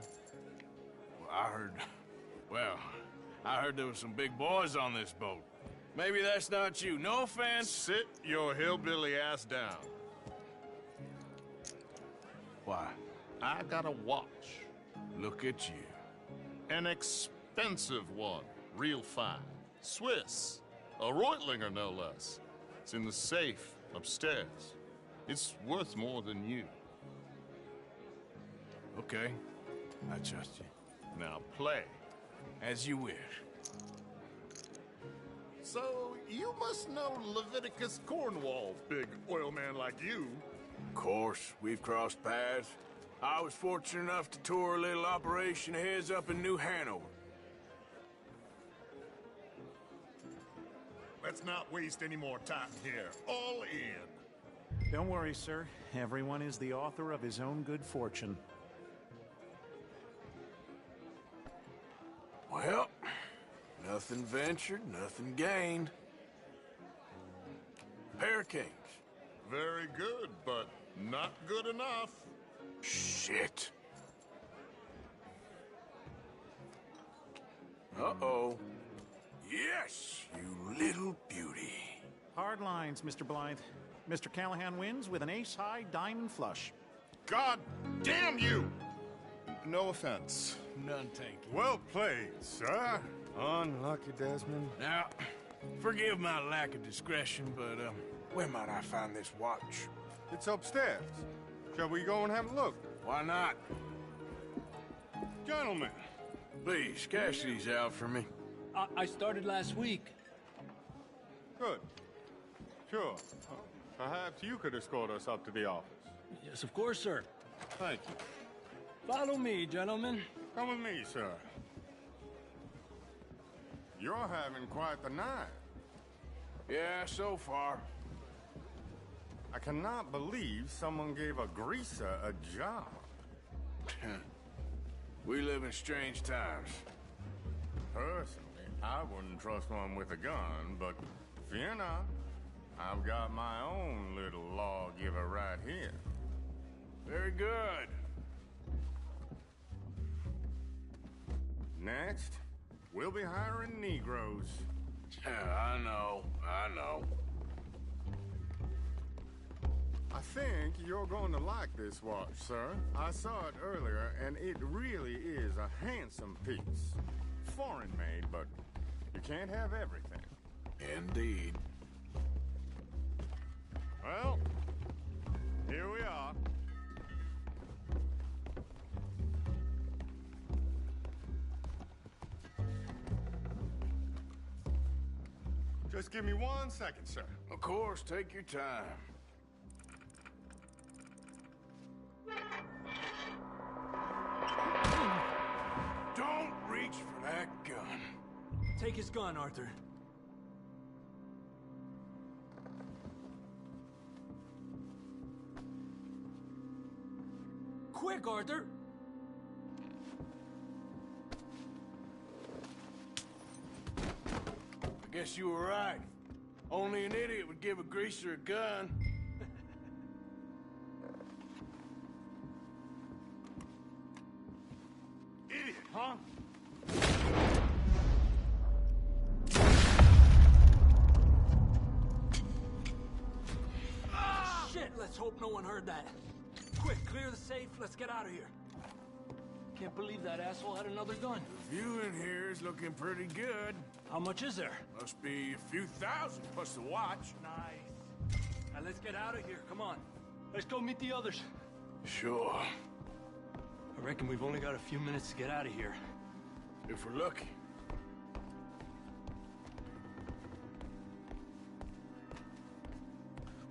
I heard there was some big boys on this boat. Maybe that's not you. No offense. Sit your hillbilly ass down. Why? I got a watch. Look at you. An expensive one. Real fine. Swiss. A Reutlinger, no less. It's in the safe upstairs. It's worth more than you. Okay. I trust you. Now play. As you wish. So, you must know Leviticus Cornwall, big oil man like you. Of course, we've crossed paths. I was fortunate enough to tour a little operation of his up in New Hanover. Let's not waste any more time here. All in. Don't worry, sir. Everyone is the author of his own good fortune. Well, nothing ventured, nothing gained. Pair of kings. Very good, but not good enough. Shit. Uh-oh. Yes, you little beauty. Hard lines, Mr. Blythe. Mr. Callahan wins with an ace-high diamond flush. God damn you! No offense. None taken. Well played, sir. Unlucky, Desmond. Now, forgive my lack of discretion, but, where might I find this watch? It's upstairs. Shall we go and have a look? Why not? Gentlemen. Please, cash these out for me. I started last week. Good. Sure. Perhaps you could escort us up to the office. Yes, of course, sir. Thank you. Follow me, gentlemen. Come with me, sir. You're having quite the night. Yeah, so far. I cannot believe someone gave a greaser a job. We live in strange times. Personally, I wouldn't trust one with a gun, but fear not. I've got my own little lawgiver right here. Very good. Next, we'll be hiring Negroes. I know. I think you're going to like this watch, sir. I saw it earlier, and it really is a handsome piece. Foreign made, but you can't have everything. Indeed. Well, here we are. Just give me 1 second, sir. Of course, take your time. Don't reach for that gun. Take his gun, Arthur. Quick, Arthur! I guess you were right. Only an idiot would give a greaser a gun. Idiot, huh? Shit, let's hope no one heard that. Quick, clear the safe, let's get out of here. Can't believe that asshole had another gun. The view in here is looking pretty good. How much is there? Must be a few thousand plus the watch. Nice. Now let's get out of here, come on. Let's go meet the others. Sure. I reckon we've only got a few minutes to get out of here. If we're lucky.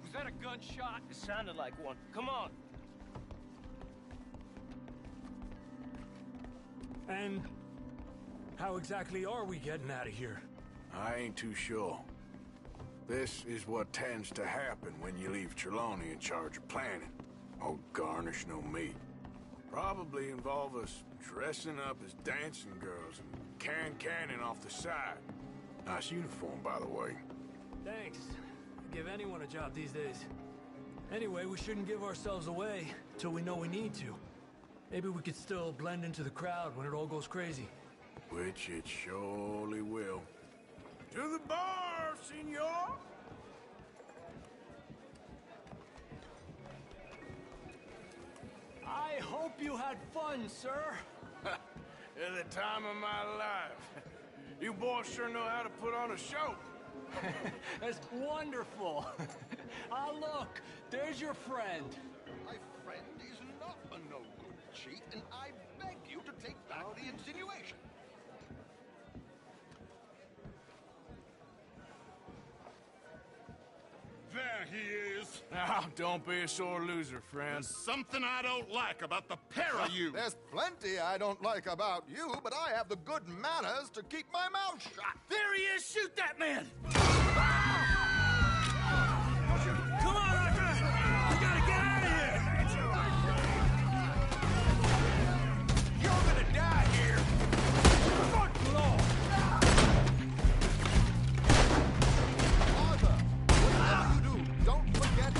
Was that a gunshot? It sounded like one. Come on. And how exactly are we getting out of here? I ain't too sure. This is what tends to happen when you leave Trelawney in charge of planning. Oh, garnish no meat. Probably involve us dressing up as dancing girls and carrying cannon off the side. Nice uniform, by the way. Thanks. Give anyone a job these days. Anyway, we shouldn't give ourselves away till we know we need to. Maybe we could still blend into the crowd when it all goes crazy. Which it surely will. To the bar, senor! I hope you had fun, sir. At the time of my life. You boys sure know how to put on a show. That's wonderful. Ah, look, there's your friend. My friend is not a no-good cheat, and I beg you to take back the insinuation. There he is. Now, don't be a sore loser, friend. There's something I don't like about the pair of you. There's plenty I don't like about you, but I have the good manners to keep my mouth shut. There he is! Shoot that man! Come on, Arthur! We gotta get out of here! You're gonna die here! Good Lord! Arthur, whatever you do, don't forget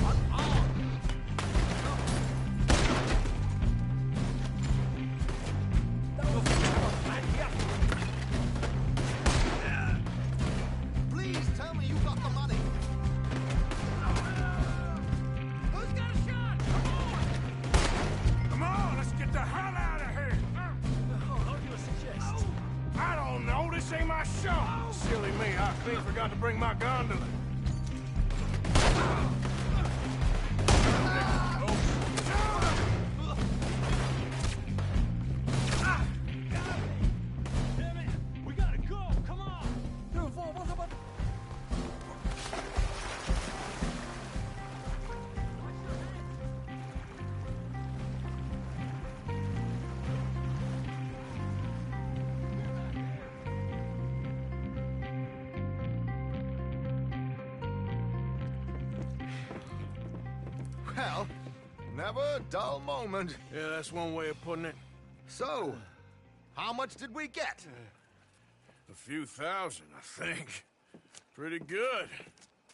unarmed. Please tell me you got the money. Who's got a shot? Come on, let's get the hell out of here! How do you suggest? I don't know, this ain't my show! Silly me, I clean forgot to bring my gondola. Damn it! We gotta go! Come on! Well, Never a dull moment. Yeah, that's one way of putting it. So, how much did we get? A few thousand, I think. Pretty good.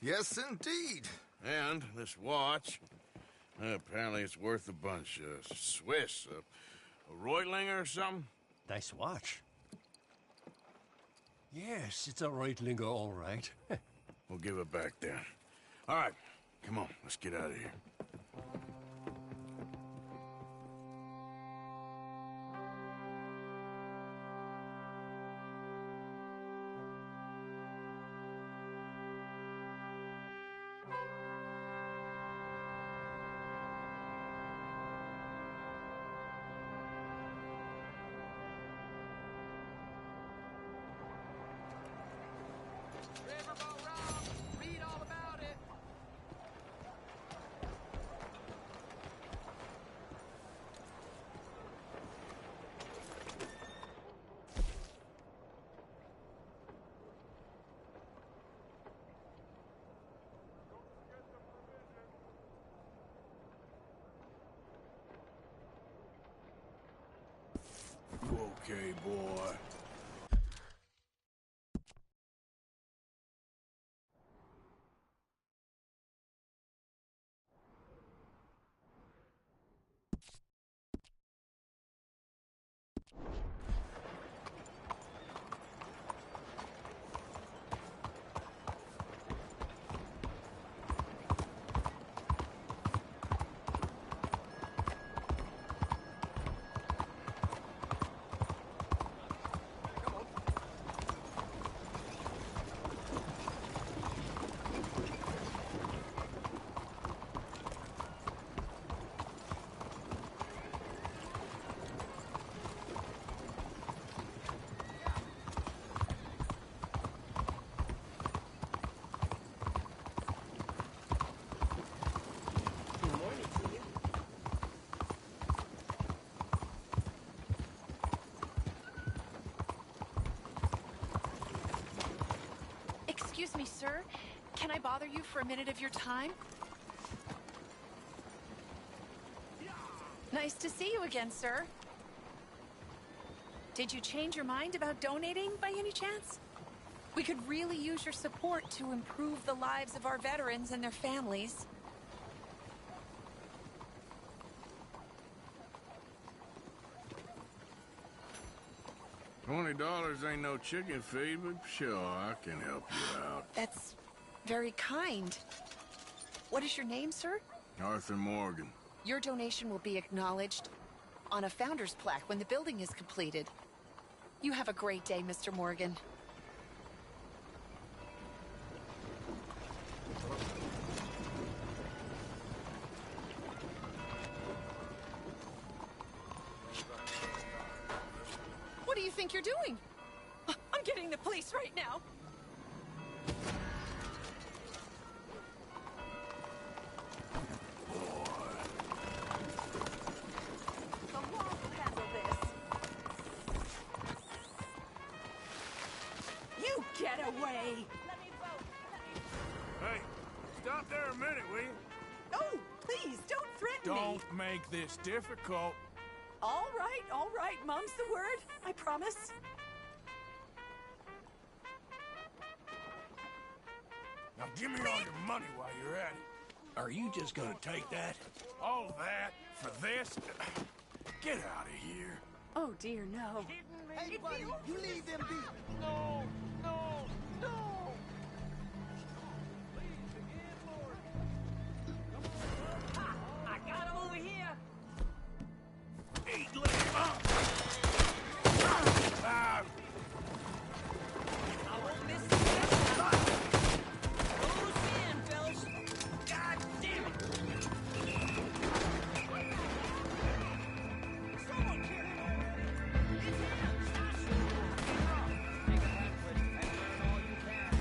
Yes, indeed. And this watch, apparently it's worth a bunch. Swiss, a Reutlinger or something? Nice watch. Yes, it's a Reutlinger, all right. We'll give it back then. All right, come on, let's get out of here. Read all about it. You okay, boy? Excuse me, sir. Can I bother you for a minute of your time? Nice to see you again, sir. Did you change your mind about donating by any chance? We could really use your support to improve the lives of our veterans and their families. $20 ain't no chicken feed, but sure, I can help you out. That's very kind. What is your name, sir? Arthur Morgan. Your donation will be acknowledged on a founder's plaque when the building is completed. You have a great day, Mr. Morgan. What do you think you're doing? I'm getting the police right now. The law will handle this. You get away! Hey, stop there a minute, will you? Oh, please, don't threaten me. Don't make this difficult. All right, Mom's the word. I promise. Now give me all your money while you're at it. Are you just gonna take that? All that for this? Get out of here. Oh dear, no. Hey, buddy, you leave them be. No, no, no. I got him over here. Hey, let him up. I won't miss the next time. Close in, fellas. God damn it. Someone kill him already. It's him. Stop shooting. Take a hand, Freddy, and learn all you can.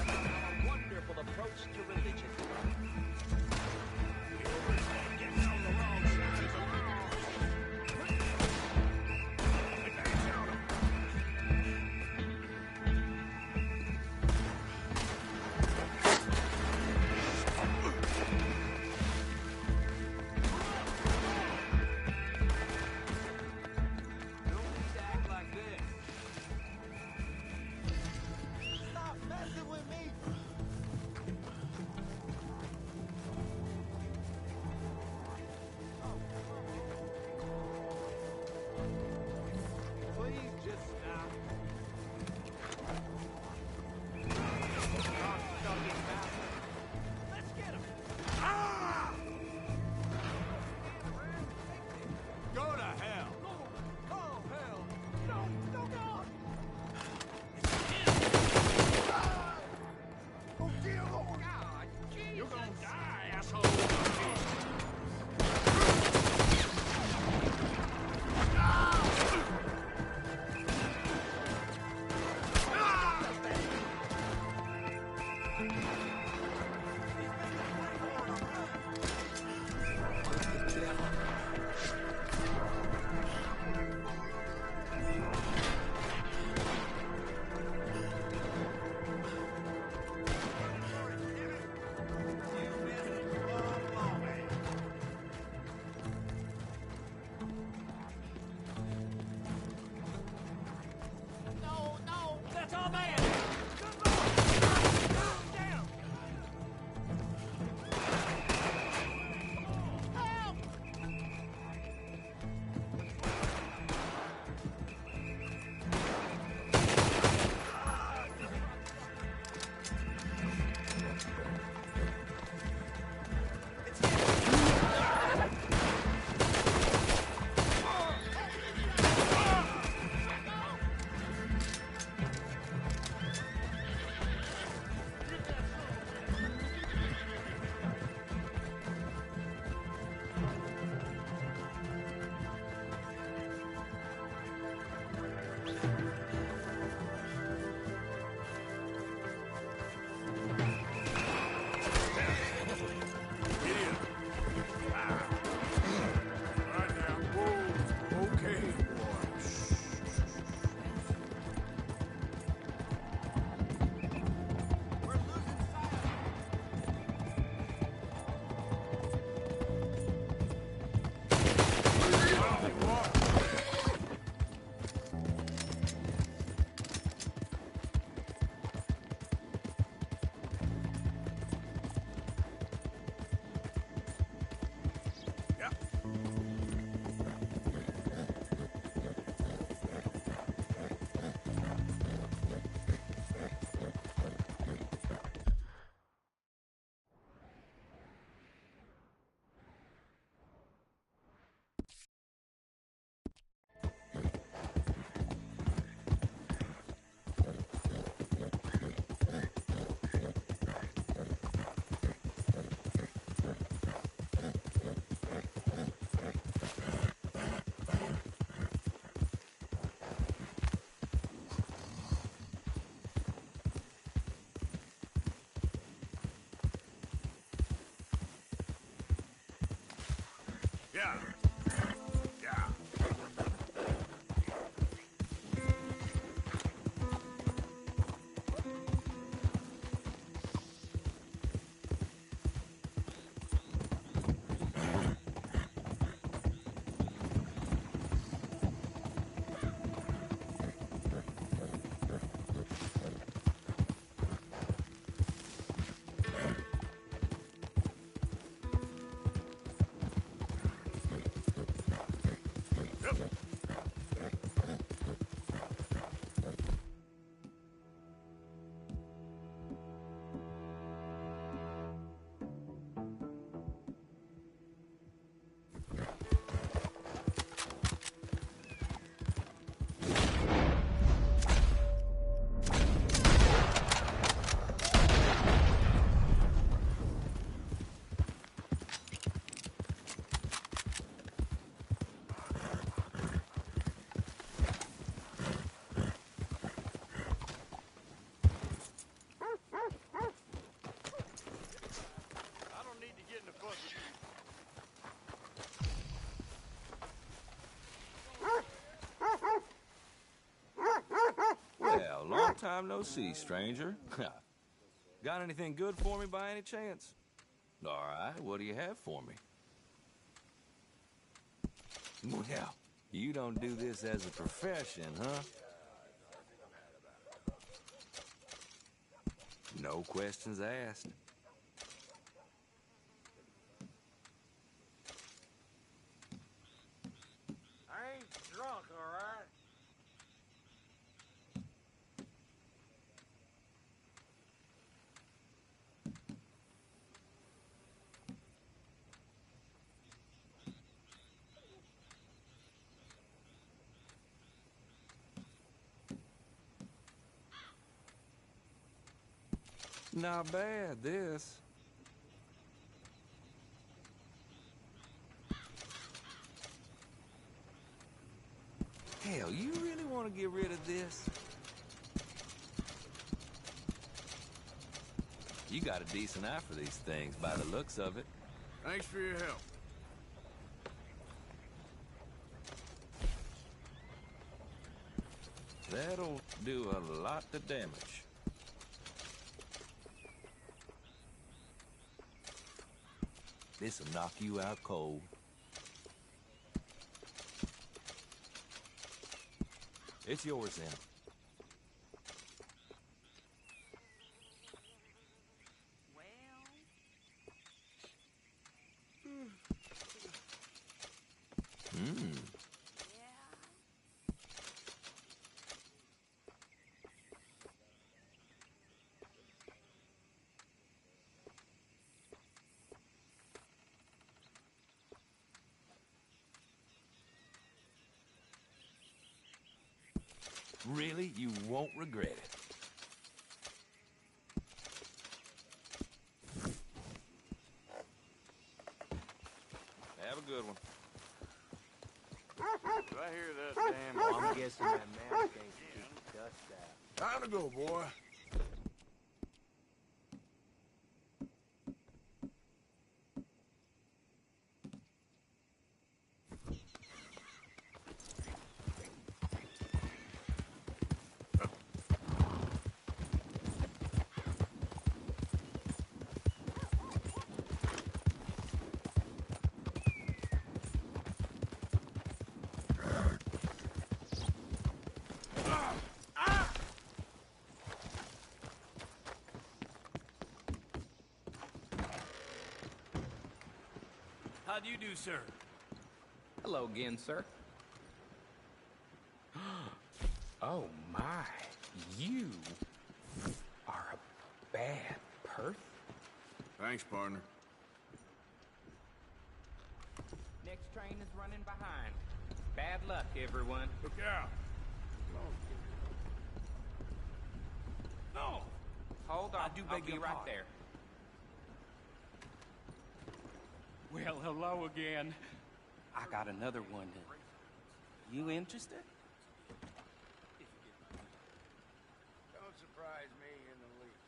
Yeah. Yeah. Well, long time no see, stranger. Got anything good for me by any chance? All right, what do you have for me? Well, you don't do this as a profession, huh? No questions asked. I ain't drunk, all right? Not bad, this. want to get rid of this? You got a decent eye for these things, by the looks of it. Thanks for your help. That'll do a lot of damage. This'll knock you out cold. It's yours then. Really, you won't regret it. Have a good one. Did I hear that damn... Well, I'm guessing that mask ain't to keep the dust out. Time to go, boy. How do you do, sir? Hello again, sir. Oh my, you are a bad person. Thanks, partner. Next train is running behind. Bad luck, everyone. Look out. No! Hold on, I do I'll beg be your right pardon. there. Well, hello again. I got another one. You interested? Don't surprise me in the least.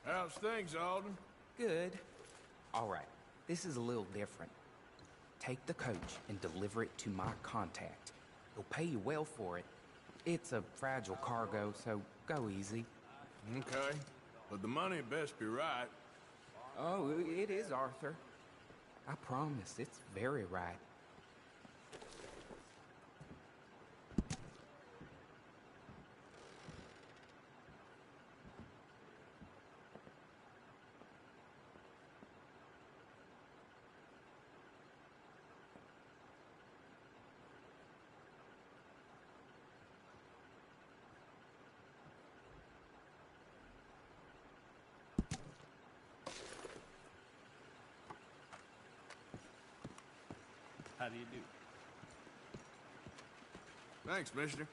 How's things, Alden? Good. All right, this is a little different. Take the coach and deliver it to my contact. He'll pay you well for it. It's a fragile cargo, so go easy. Okay, but the money best be right. Oh, it is, Arthur. I promise, it's very right. How do you do? Thanks, mister.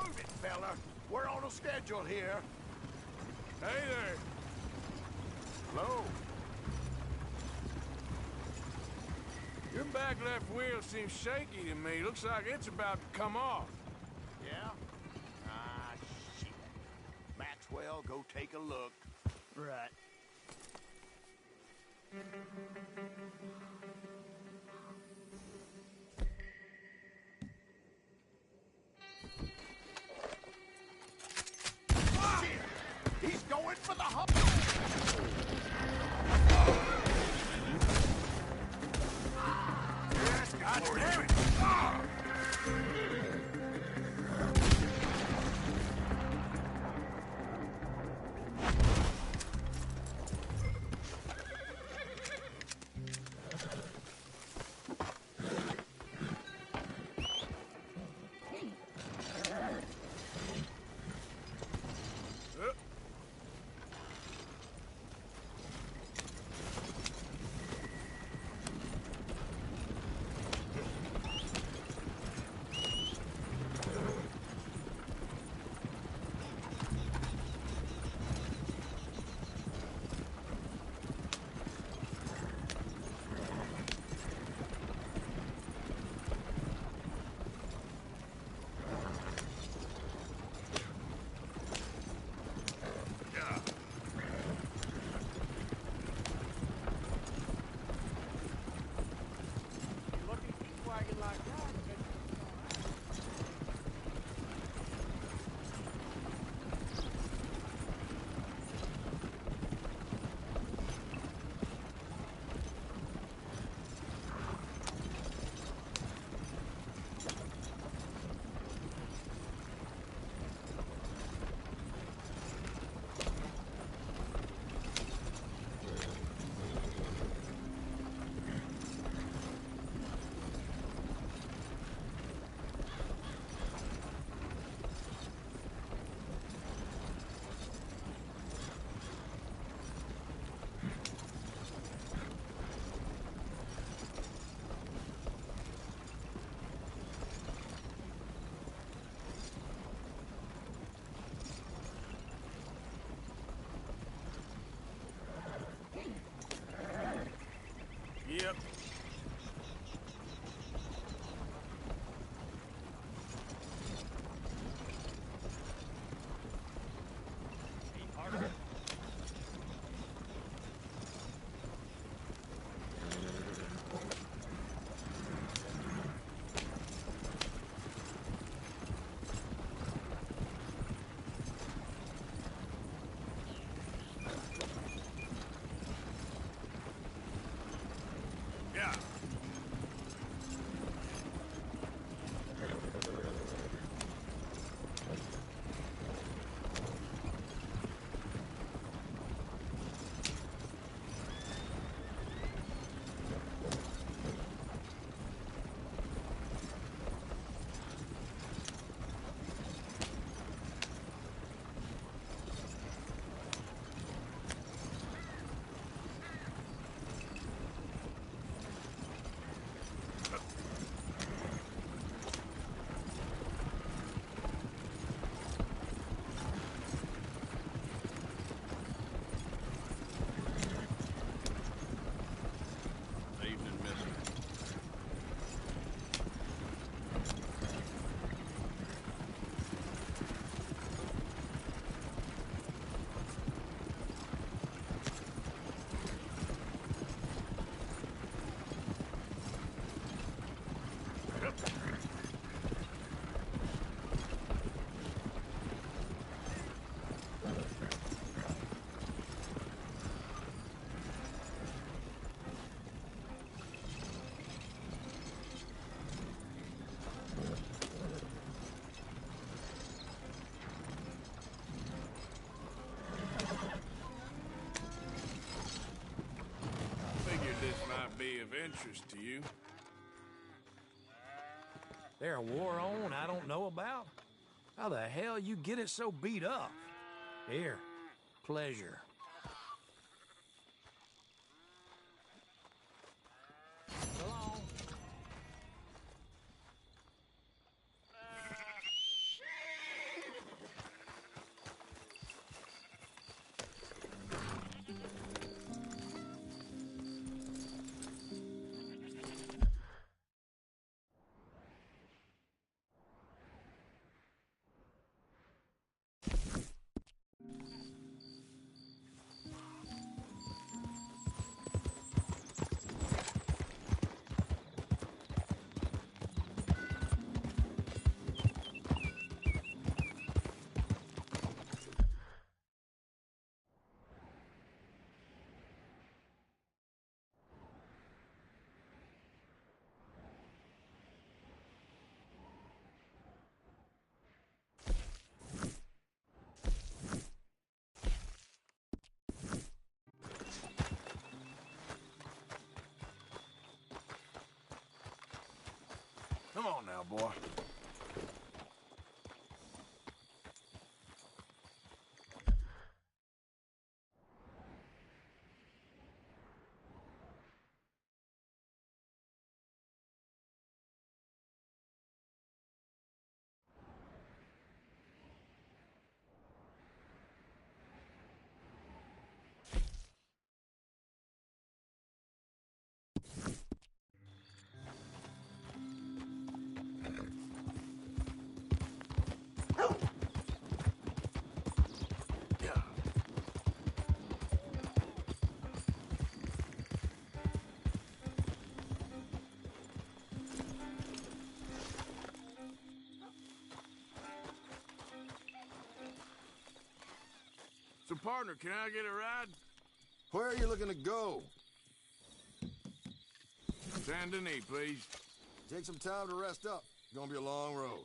Move it, fella. We're on a schedule here. Hey there. Hello. Your back left wheel seems shaky to me. Looks like it's about to come off. Yeah? Ah, shit. Maxwell, go take a look. Right. Shit! He's going for the hump! Yes, God damn it! Ah! Yep. Yeah. Evening, mister. Figured this might be of interest to you. There a war on I don't know about? How the hell you get it so beat up? Here, pleasure. So long. cowboy. So, partner, can I get a ride? Where are you looking to go? Saint Denis, please. Take some time to rest up. It's gonna be a long road.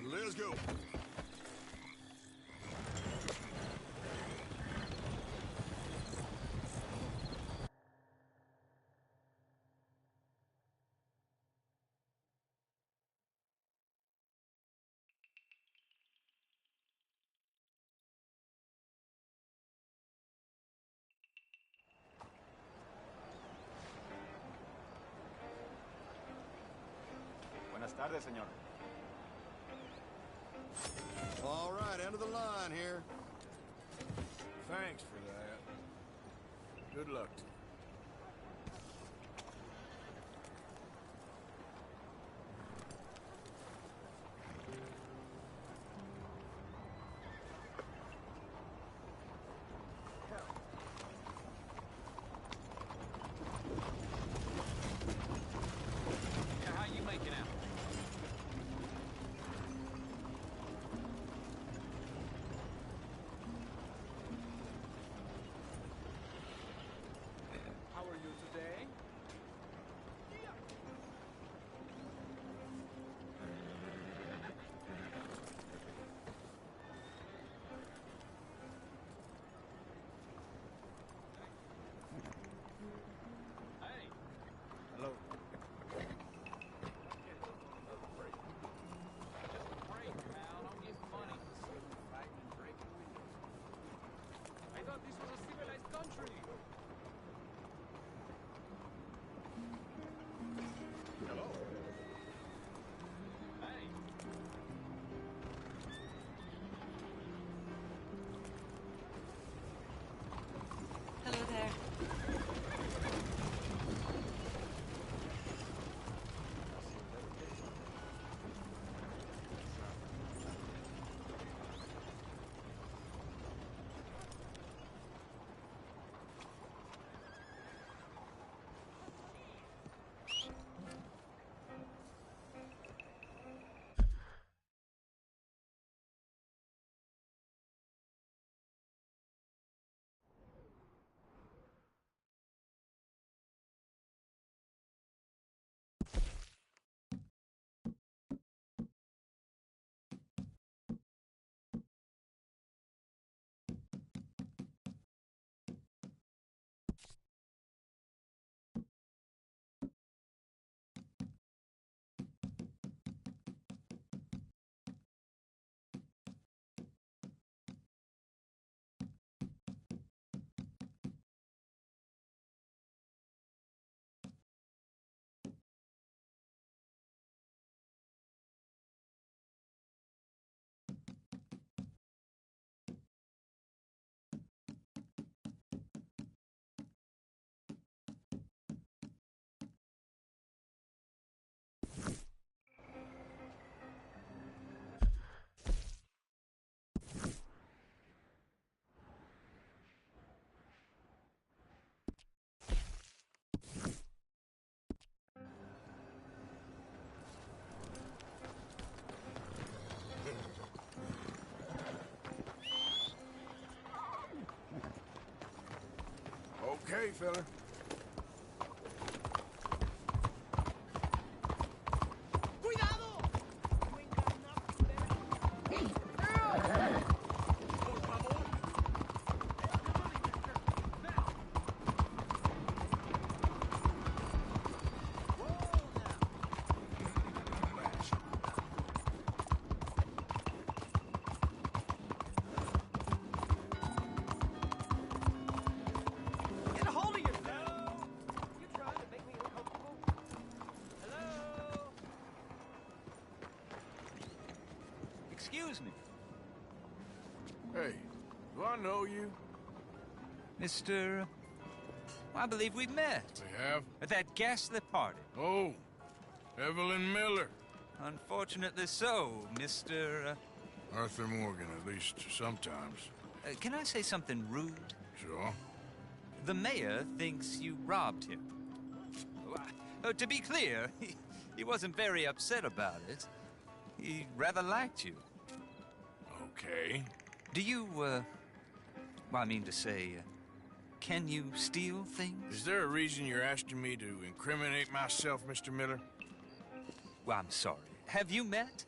Let's go. Buenas tardes, señor. All right, end of the line here. Thanks for that. Good luck to you. Yeah, how you making out? How are you today? Hey. Hello. I thought this was a civilized country. Hello. Hey. Hello there. Okay, fella. Excuse me. Hey, do I know you? Mr. I believe we've met. We have? At that ghastly party. Oh, Evelyn Miller. Unfortunately so, Mr. Arthur Morgan, at least sometimes. Can I say something rude? Sure. The mayor thinks you robbed him. To be clear, he wasn't very upset about it. He rather liked you. Okay. Do you, I mean to say, can you steal things? Is there a reason you're asking me to incriminate myself, Mr. Miller? Well, I'm sorry. Have you met?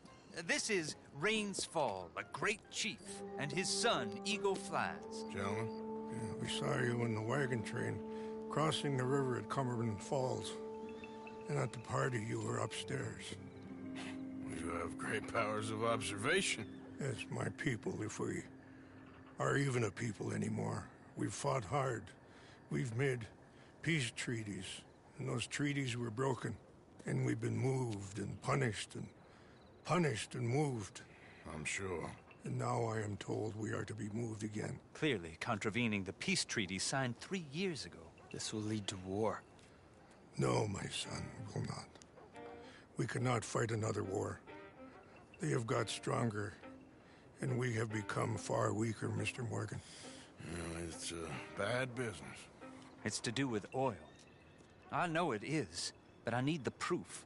This is Rains Fall, a great chief, and his son, Eagle Flies. Gentlemen? Yeah, we saw you in the wagon train crossing the river at Cumberland Falls. And at the party, you were upstairs. You have great powers of observation. Yes, my people, if we are even a people anymore. We've fought hard. We've made peace treaties, and those treaties were broken. And we've been moved and punished and moved. I'm sure. And now I am told we are to be moved again. Clearly contravening the peace treaty signed 3 years ago. This will lead to war. No, my son, will not. We cannot fight another war. They have got stronger, and we have become far weaker, Mr. Morgan. It's bad business. It's to do with oil. I know it is, but I need the proof.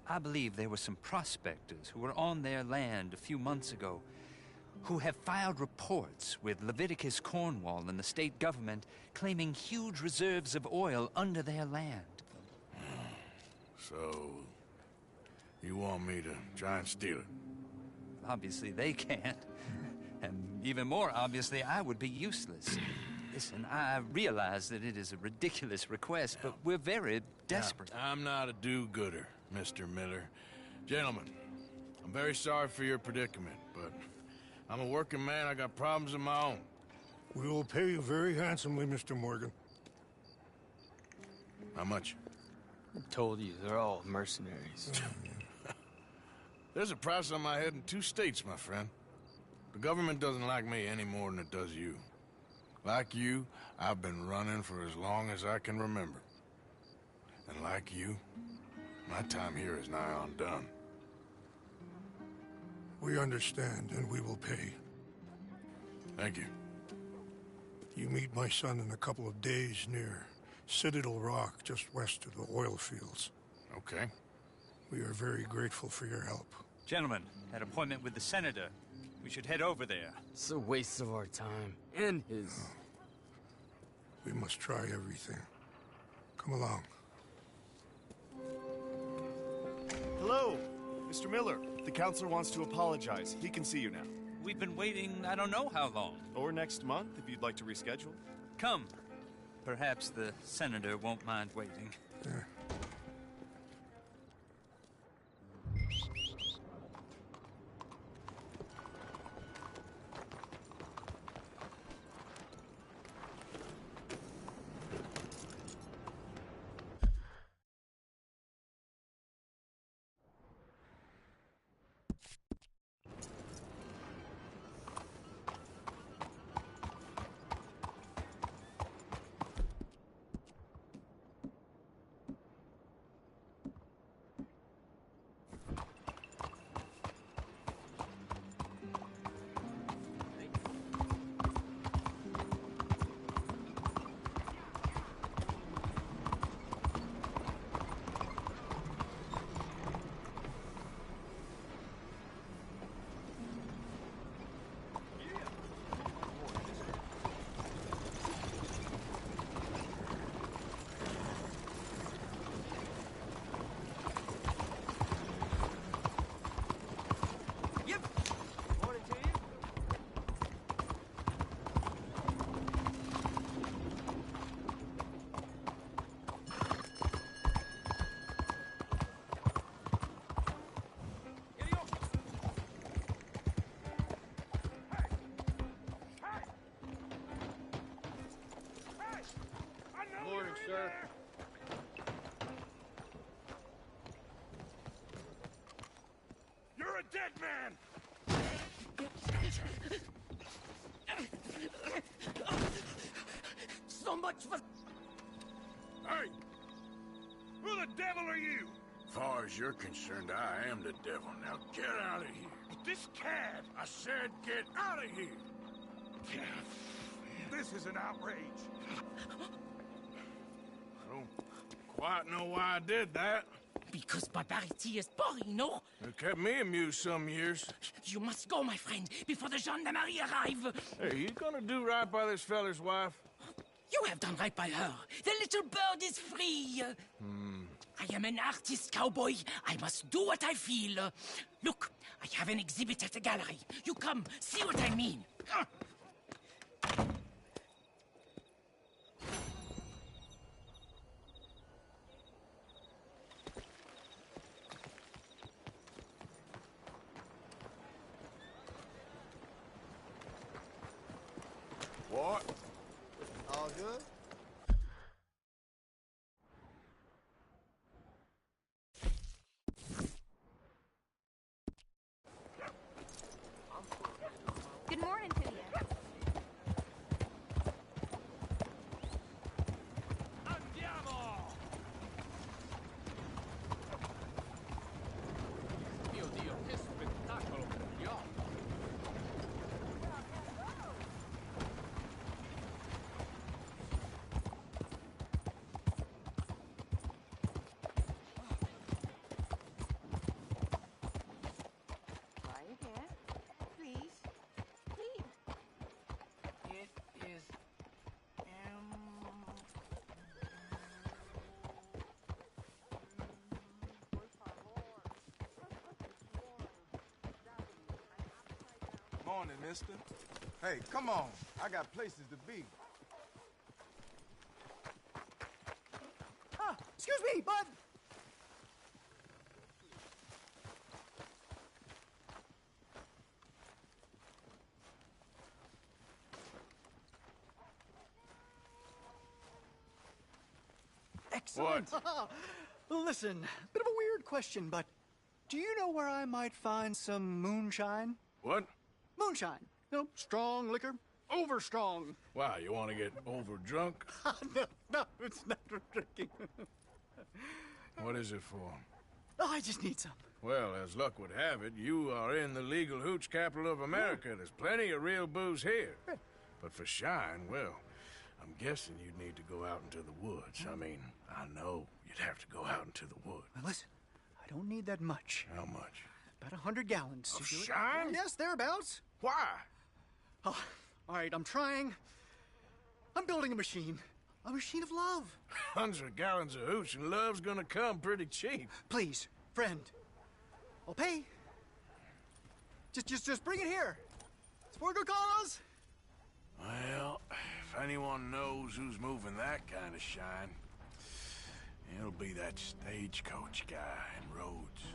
I believe there were some prospectors who were on their land a few months ago who have filed reports with Leviticus Cornwall and the state government claiming huge reserves of oil under their land. So, you want me to try and steal it? Obviously they can't. And even more obviously, I would be useless. Listen, I realize that it is a ridiculous request, but we're very desperate. Now, I'm not a do-gooder, Mr. Miller. Gentlemen, I'm very sorry for your predicament, but I'm a working man. I got problems of my own. We will pay you very handsomely, Mr. Morgan. How much? I told you, they're all mercenaries. There's a price on my head in 2 states, my friend. The government doesn't like me any more than it does you. Like you, I've been running for as long as I can remember. And like you, my time here is nigh on done. We understand, and we will pay. Thank you. You meet my son in a couple of days near Citadel Rock, just west of the oil fields. Okay. We are very grateful for your help. Gentlemen, that appointment with the senator. We should head over there. It's a waste of our time. And his... We must try everything. Come along. Hello, Mr. Miller. The counselor wants to apologize. He can see you now. We've been waiting I don't know how long. Or next month, if you'd like to reschedule. Come. Perhaps the senator won't mind waiting. Yeah. Sir. You're a dead man! So much for... Hey! Who the devil are you? As far as you're concerned, I am the devil. Now get out of here. This cad! I said get out of here! This is an outrage. I don't quite know why I did that. Because barbarity is boring, no? It kept me amused some years. You must go, my friend, before the gendarmerie arrive. Hey, you gonna do right by this feller's wife? You have done right by her. The little bird is free. I am an artist, cowboy. I must do what I feel. Look, I have an exhibit at the gallery. You come, see what I mean. What? All good? Good morning to you. Mio Dio, che spettacolo per gli occhi. Right here. Please. Please. It is... Morning, mister. Hey, come on. I got places to be. Ah, excuse me, bud. Excellent. Listen, bit of a weird question, but do you know where I might find some moonshine? What? Moonshine. You know, strong liquor. Over strong. Wow, you want to get over drunk? No, it's not for drinking. What is it for? Oh, I just need some. Well, as luck would have it, you are in the legal hooch capital of America. There's plenty of real booze here. But for shine, well, I'm guessing you'd need to go out into the woods. I mean, I know you'd have to go out into the woods. Now listen, I don't need that much. How much? About 100 gallons. Of to do it. shine? Yes, thereabouts. Why? Oh, all right, I'm trying. I'm building a machine. A machine of love. 100 gallons of hooch and love's gonna come pretty cheap. Please, friend. I'll pay. Just bring it here. It's for a good cause. Well, if anyone knows who's moving that kind of shine, it'll be that stagecoach guy in Rhodes.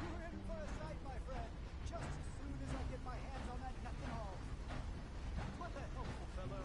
You're in for a sight, my friend. Just as soon as I get my hands on that nut and all. What a helpful fellow.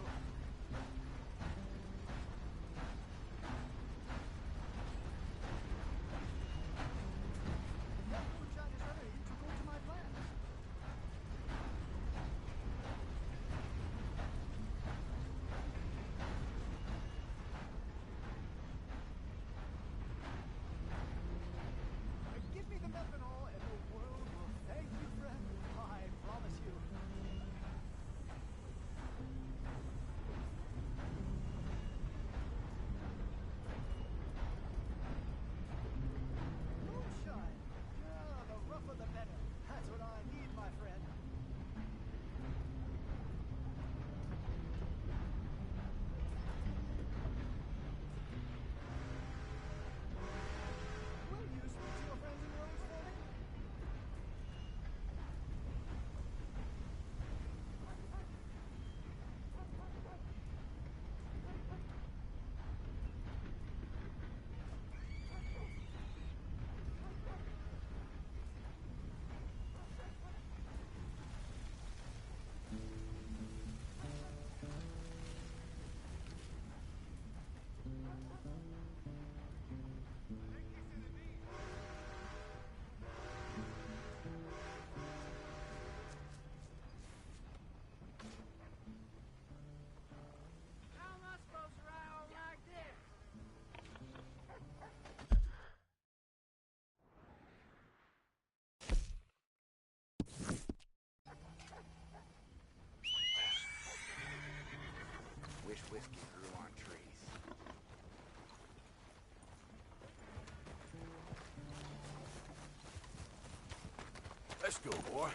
Let's go, boy.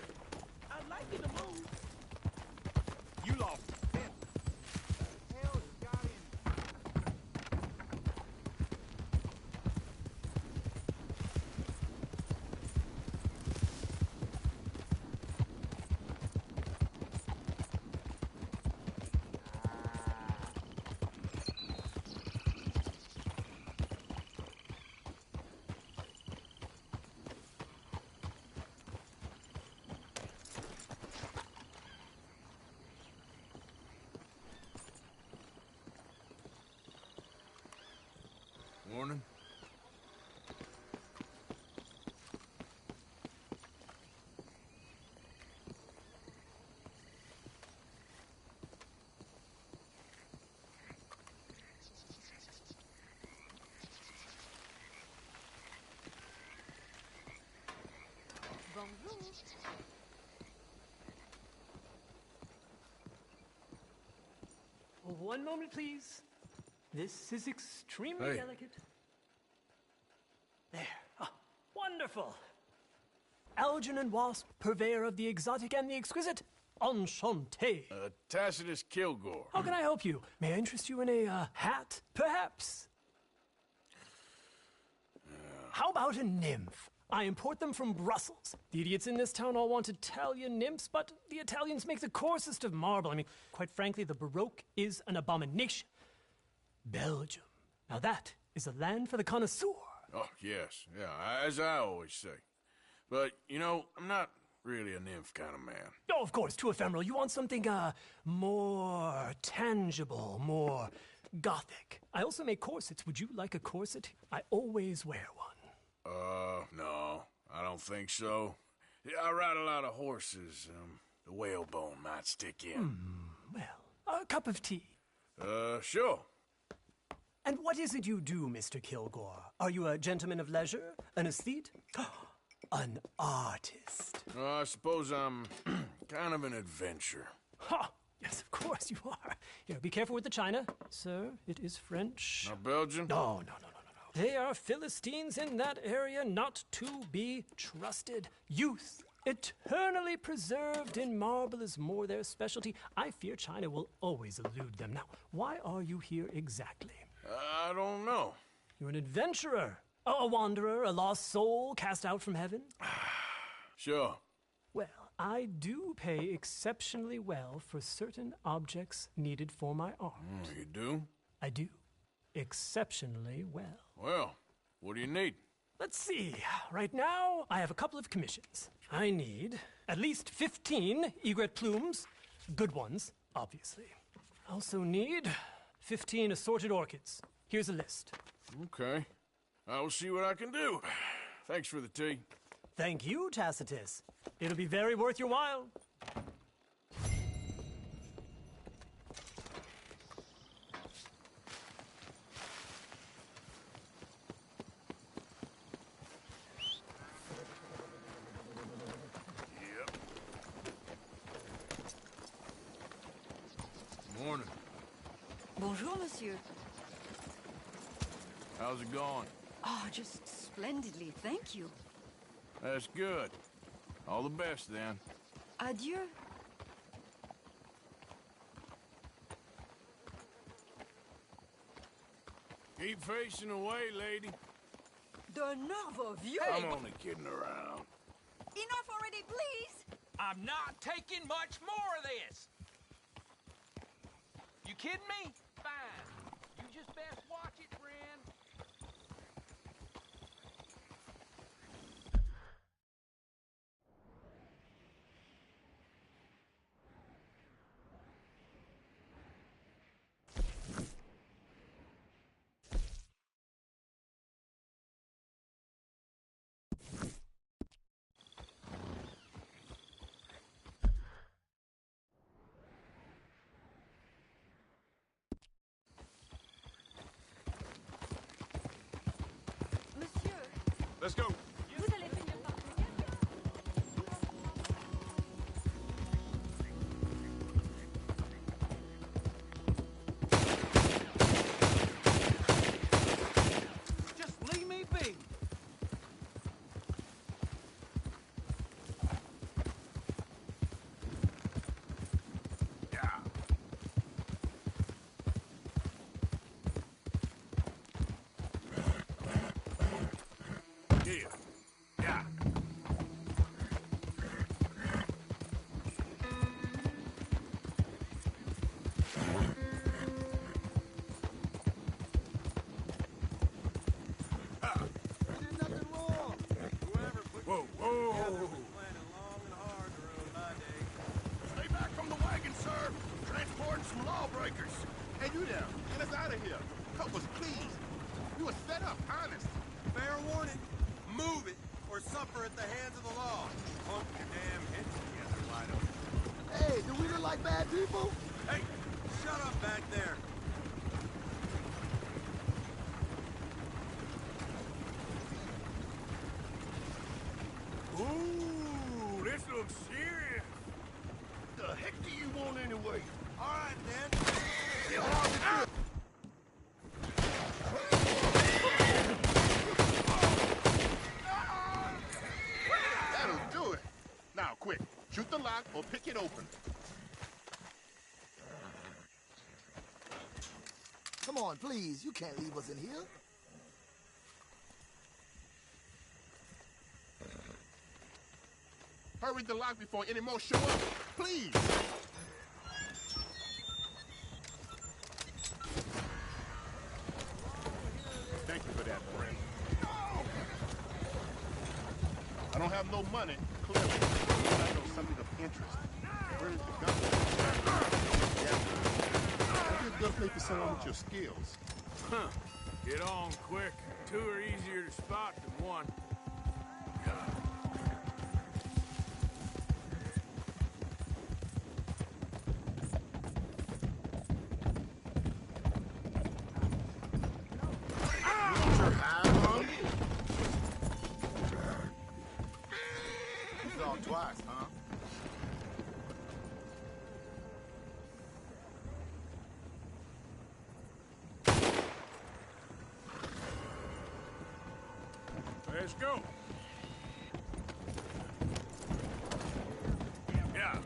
I'd like you to move. You lost. Morning. Bonjour. One moment, please. This is extremely Hey. delicate. There. Ah, wonderful. Algernon Wasp, purveyor of the exotic and the exquisite. Enchanté. Tacitus Kilgore. How can I help you? May I interest you in a hat, perhaps? How about a nymph? I import them from Brussels. The idiots in this town all want Italian nymphs, but the Italians make the coarsest of marble. I mean, quite frankly, the Baroque is an abomination. Belgium. Now that is a land for the connoisseur. Oh, yes. Yeah, as I always say. But, you know, I'm not really a nymph kind of man. Oh, of course, too ephemeral. You want something, more tangible, more gothic. I also make corsets. Would you like a corset? I always wear one. No, I don't think so. Yeah, I ride a lot of horses. The whalebone might stick in. Well, a cup of tea. Sure. And what is it you do, Mr. Kilgore? Are you a gentleman of leisure? An aesthete? An artist? I suppose I'm kind of an adventurer. Ha! Yes, of course you are. Here, be careful with the china. Sir, it is French. Not Belgian? No. They are Philistines in that area, not to be trusted. Youth, eternally preserved in marble, is more their specialty. I fear China will always elude them. Now, why are you here exactly? I don't know. You're an adventurer, a wanderer, a lost soul cast out from heaven? Sure. Well, I do pay exceptionally well for certain objects needed for my art. You do? I do. Exceptionally well. Well, what do you need? Let's see. Right now, I have a couple of commissions. I need at least 15 egret plumes. Good ones, obviously. I also need 15 assorted orchids. Here's a list. Okay. I will see what I can do. Thanks for the tea. Thank you, Tacitus. It'll be very worth your while. Morning. Bonjour, monsieur. How's it going? Oh, just splendidly, thank you. That's good. All the best, then. Adieu. Keep facing away, lady. The nerve of you! I'm only kidding around. Enough already, please! I'm not taking much more of this. You kidding me? Fine. You just best watch it, friend. Let's go. Vous allez finir par Just leave me be. breakers. Hey, you there. Get us out of here. Help us, please. We were set up, honest. Fair warning. Move it, or suffer at the hands of the law. Pump your damn head together, why don't you? Hey, do we look like bad people? Hey, shut up back there. Ooh, this looks serious. The heck do you want anyway? All right, then. That'll do it. Now, quick. Shoot the lock or pick it open. Come on, please. You can't leave us in here. Hurry the lock before any more show up. Please. Thank you for that, friend. I don't have no money, clearly. But I know something of interest. Where is the gun? Maybe it's just make for someone with your skills. Huh. Get on quick. Two are easier to spot than one. Twice, huh? Let's go. Yeah.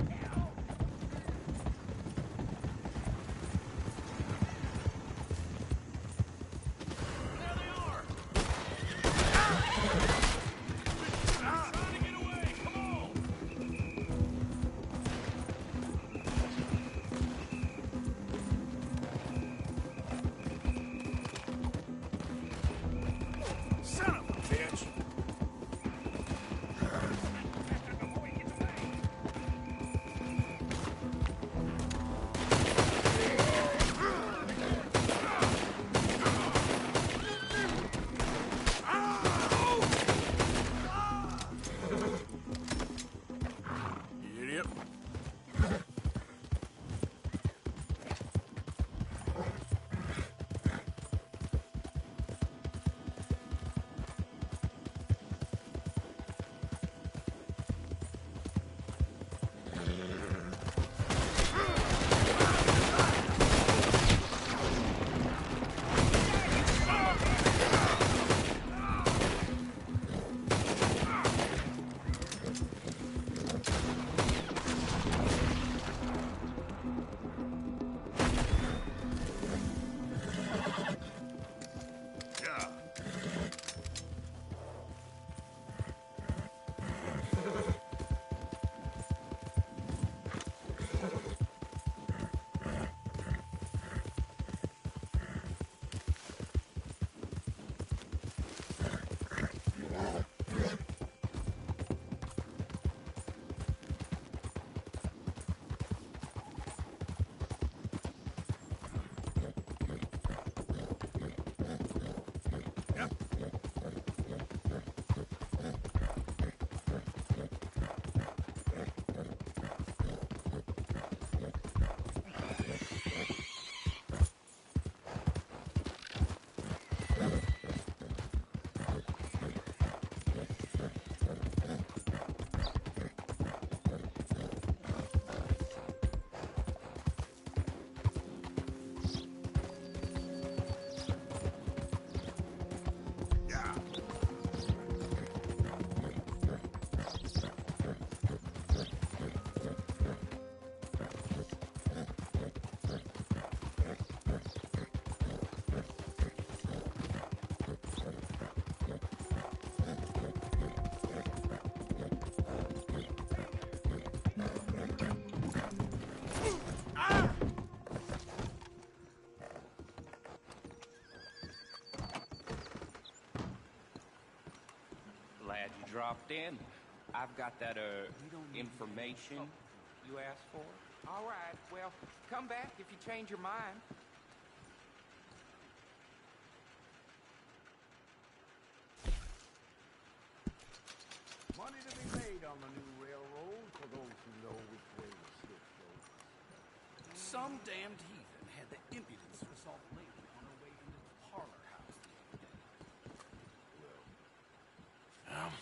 There they are. Trying to get away. Come on. Son of a bitch. Idiot. Glad you dropped in. I've got that, information you asked for. All right, well, come back if you change your mind. Money to be made on the new railroad for those who know which way the slip goes. Some damned heathen had the impudence to assault a lady on her way into the parlor house the other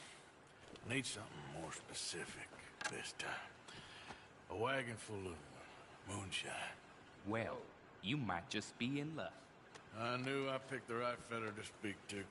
day. Need something more specific this time. A wagon full of moonshine. Well, you might just be in luck. I knew I picked the right fella to speak to.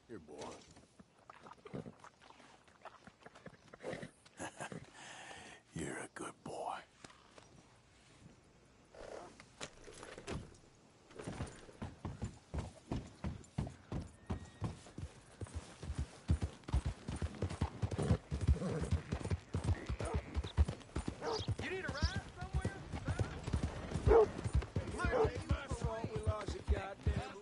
Here, boy. You're a good boy. You need a ride somewhere? It's my fault we lost your goddamn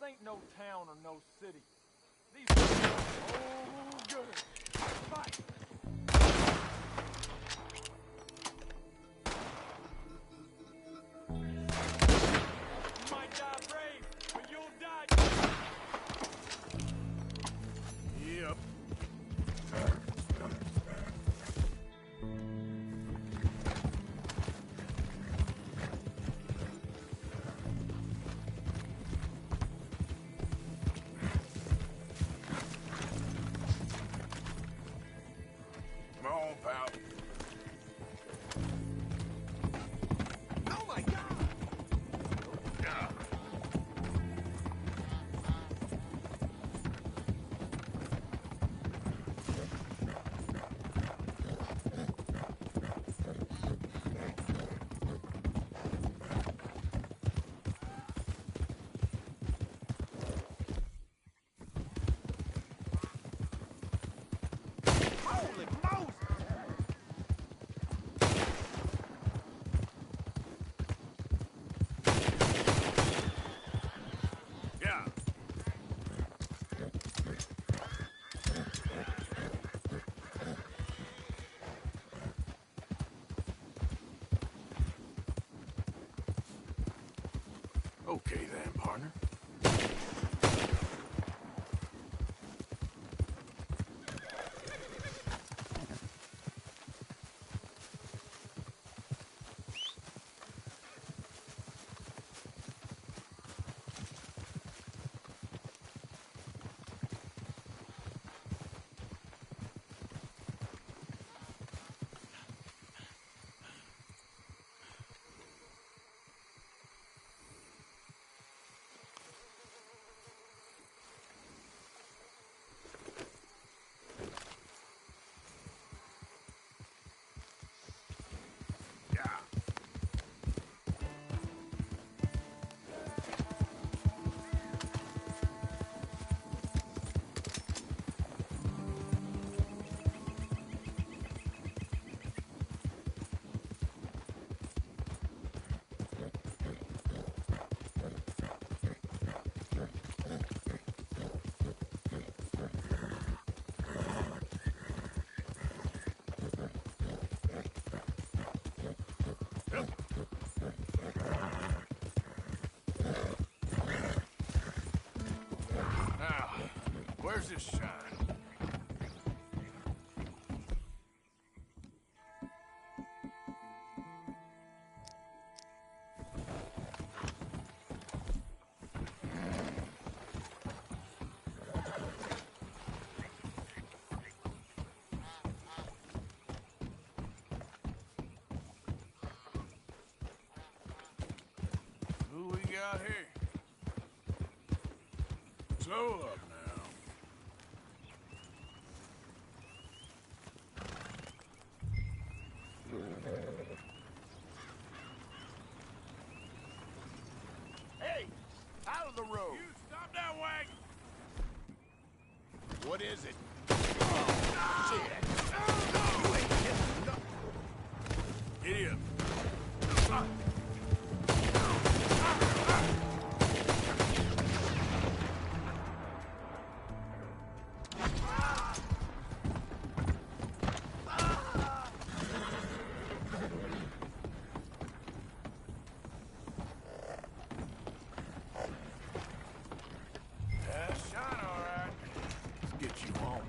ain't no town or no city. These people are oh good. Fight! You might die brave, but you'll die. Yep. Come on, pal. Oh my God! Yeah. Holy Moses! Yeah. Okay then, partner. Now, where's this shine? Who we got here? Slow up now. Hey! Out of the road! You stop that wagon! What is it? Oh, shit! You ain't getting nothing! Idiot! Yeah, shine all right. Let's get you home.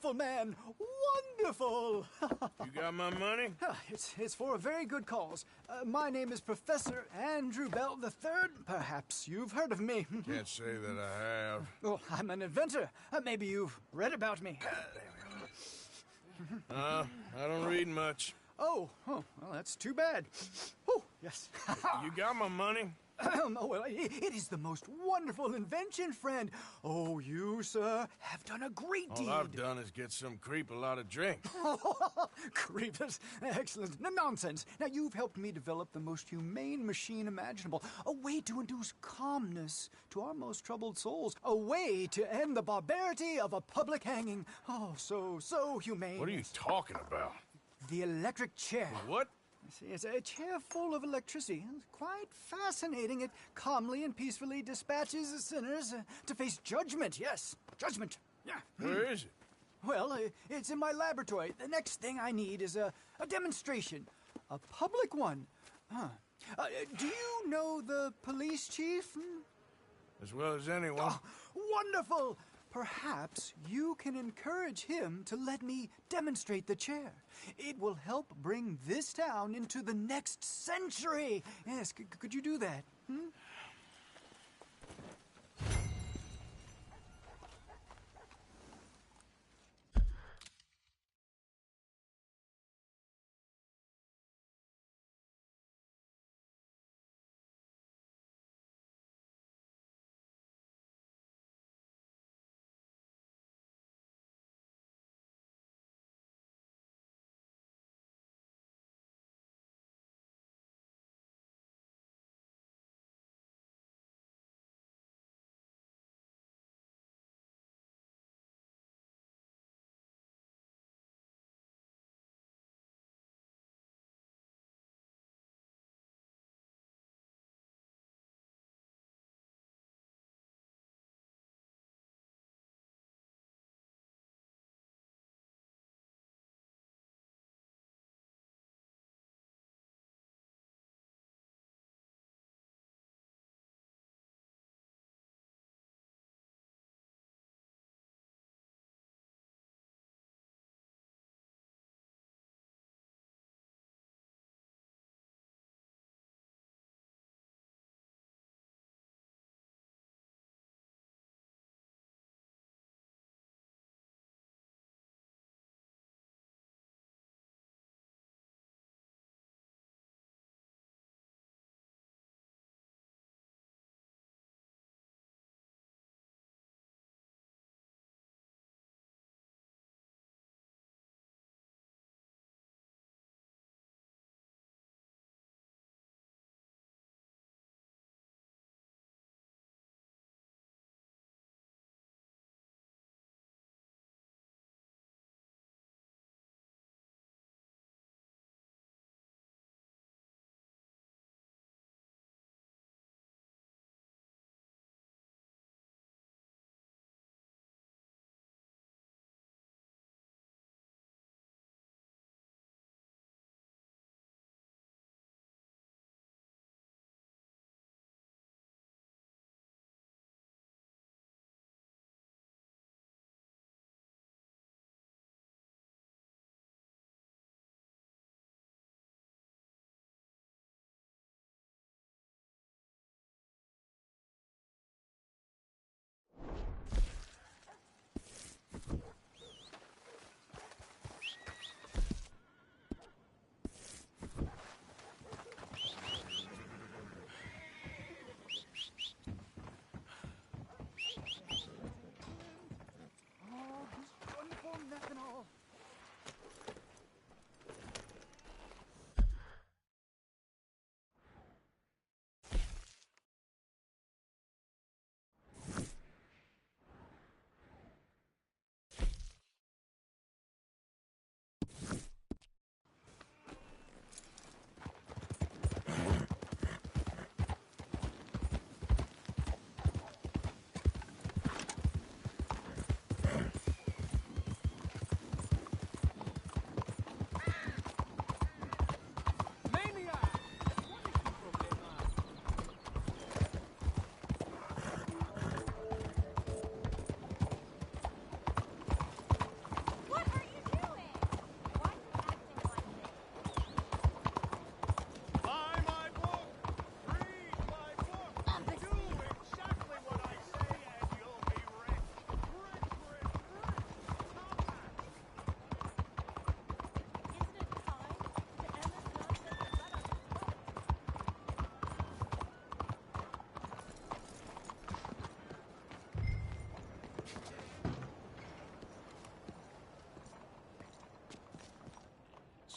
wonderful, man. Wonderful. You got my money? It's for a very good cause. My name is Professor Andrew Bell III. Perhaps you've heard of me. Can't say that I have. Oh, I'm an inventor. Maybe you've read about me. I don't read much. Oh, well, that's too bad. Oh, yes. You got my money? Oh, well, it is the most wonderful invention, friend. Oh, you, sir, have done a great deed. All I've done is get some creep a lot of drink. Creep, that's excellent. No, nonsense. Now, you've helped me develop the most humane machine imaginable. A way to induce calmness to our most troubled souls. A way to end the barbarity of a public hanging. Oh, so humane. What are you talking about? The electric chair. What? See, it's a chair full of electricity. It's quite fascinating. It calmly and peacefully dispatches the sinners to face judgment. Yes, judgment. Yeah. Where is it? Well, it's in my laboratory. The next thing I need is a demonstration. A public one. Huh. Do you know the police chief? As well as anyone. Oh, wonderful! Perhaps you can encourage him to let me demonstrate the chair. It will help bring this town into the next century. Yes, could you do that?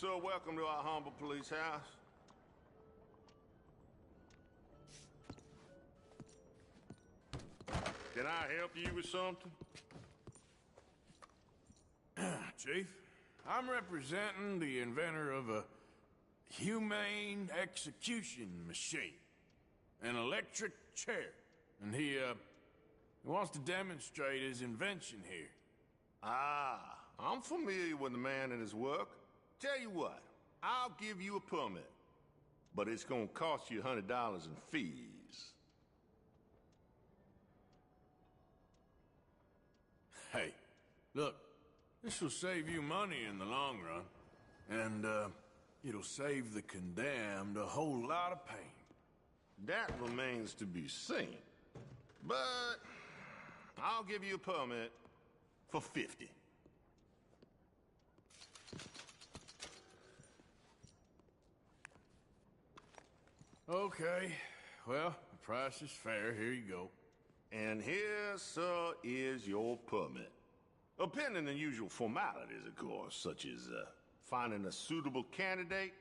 Sir, welcome to our humble police house. Can I help you with something? Chief, I'm representing the inventor of a humane execution machine. An electric chair. And he wants to demonstrate his invention here. Ah, I'm familiar with the man and his work. Tell you what, I'll give you a permit. But it's gonna cost you $100 in fees. Hey, look, this will save you money in the long run. And, it'll save the condemned a whole lot of pain. That remains to be seen. But I'll give you a permit for 50. Okay, well, the price is fair. Here you go. And here, sir, is your permit. Pending the usual formalities, of course, such as finding a suitable candidate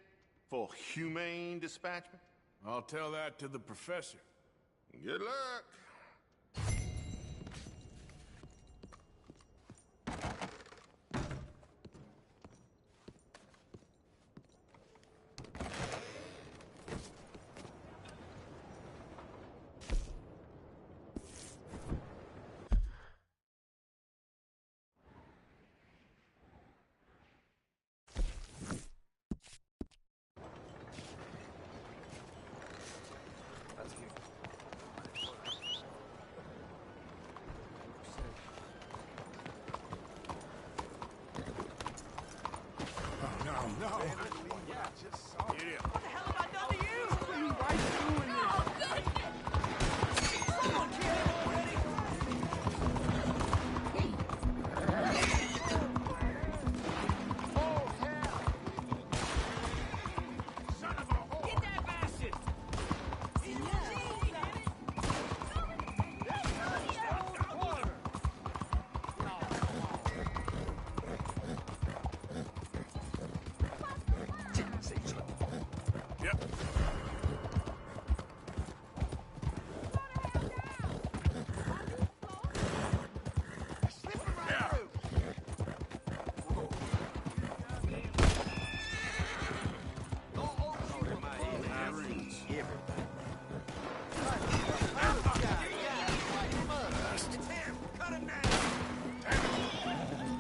for humane dispatchment. I'll tell that to the professor. Good luck. No. Idiot. What the hell have I done to you? Why are you doing this? Oh, goodness! Someone kill him already! Oh, hell! Son of a whore! Get that bastard! Yep.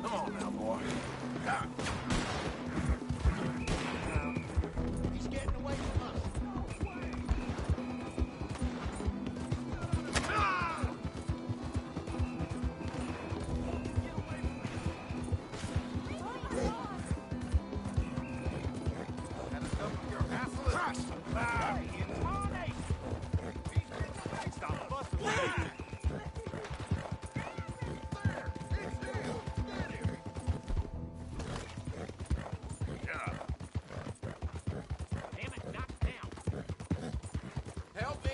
Come on now, boy. He's getting away from us. Stop busting. Damn it, knock down. Help me!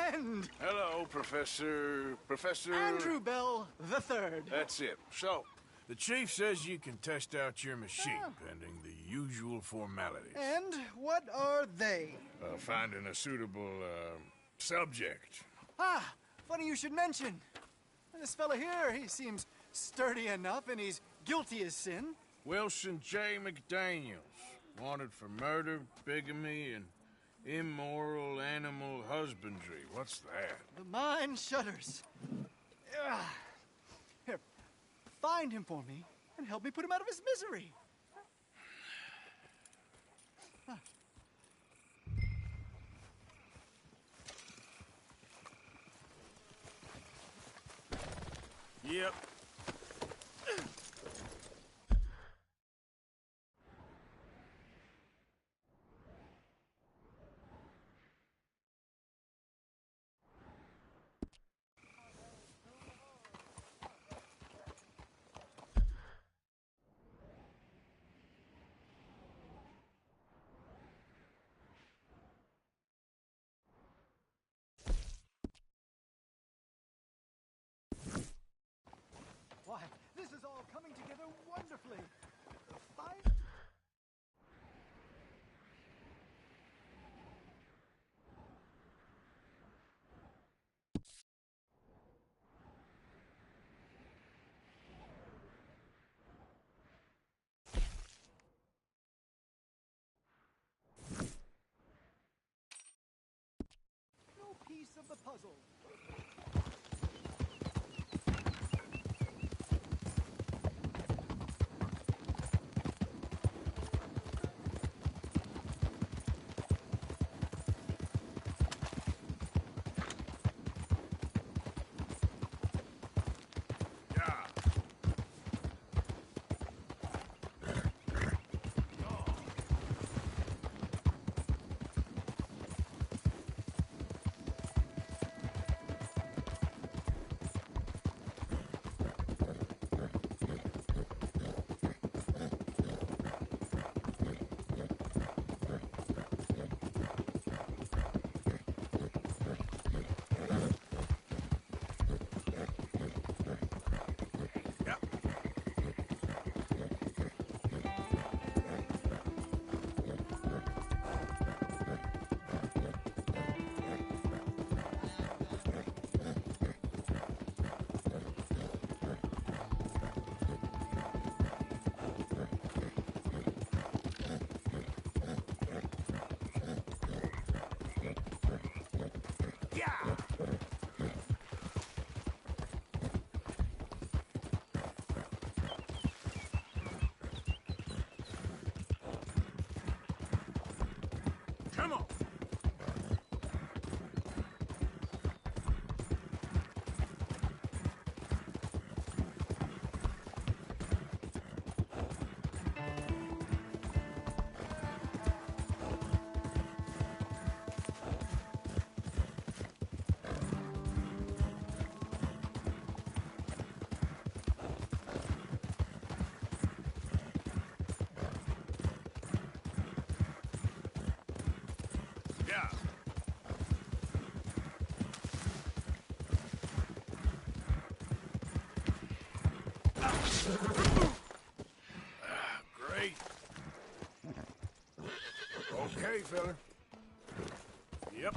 friend! Hello, Professor... Andrew Bell III. That's it. So, the chief says you can test out your machine, pending the usual formalities. And what are they? Finding a suitable, subject. Ah, funny you should mention. This fella here, he seems sturdy enough, and he's guilty as sin. Wilson J. McDaniels. Wanted for murder, bigamy, and immoral animal husbandry. What's that? The mind shudders. Here, find him for me, and help me put him out of his misery. Yep. Why, this is all coming together wonderfully. No piece of the puzzle. Come on! Yeah. Great. Okay, fella. Yep.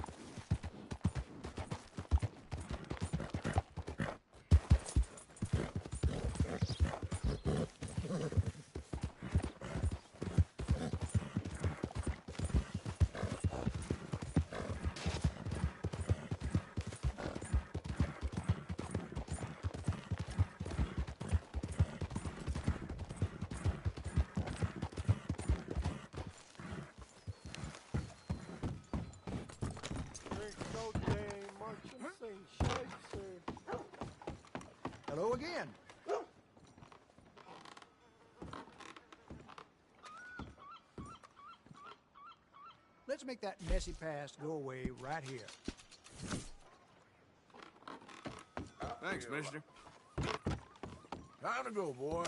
Hello again. Let's make that messy past go away right here. Thanks, mister. Time to go, boy.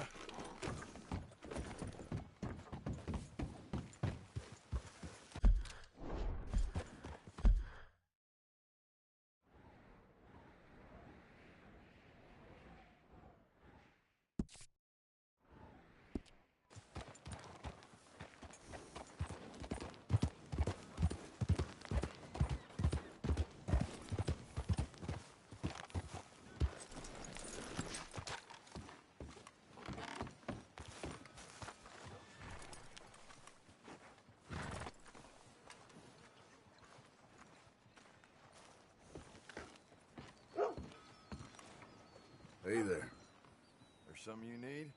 Something you need?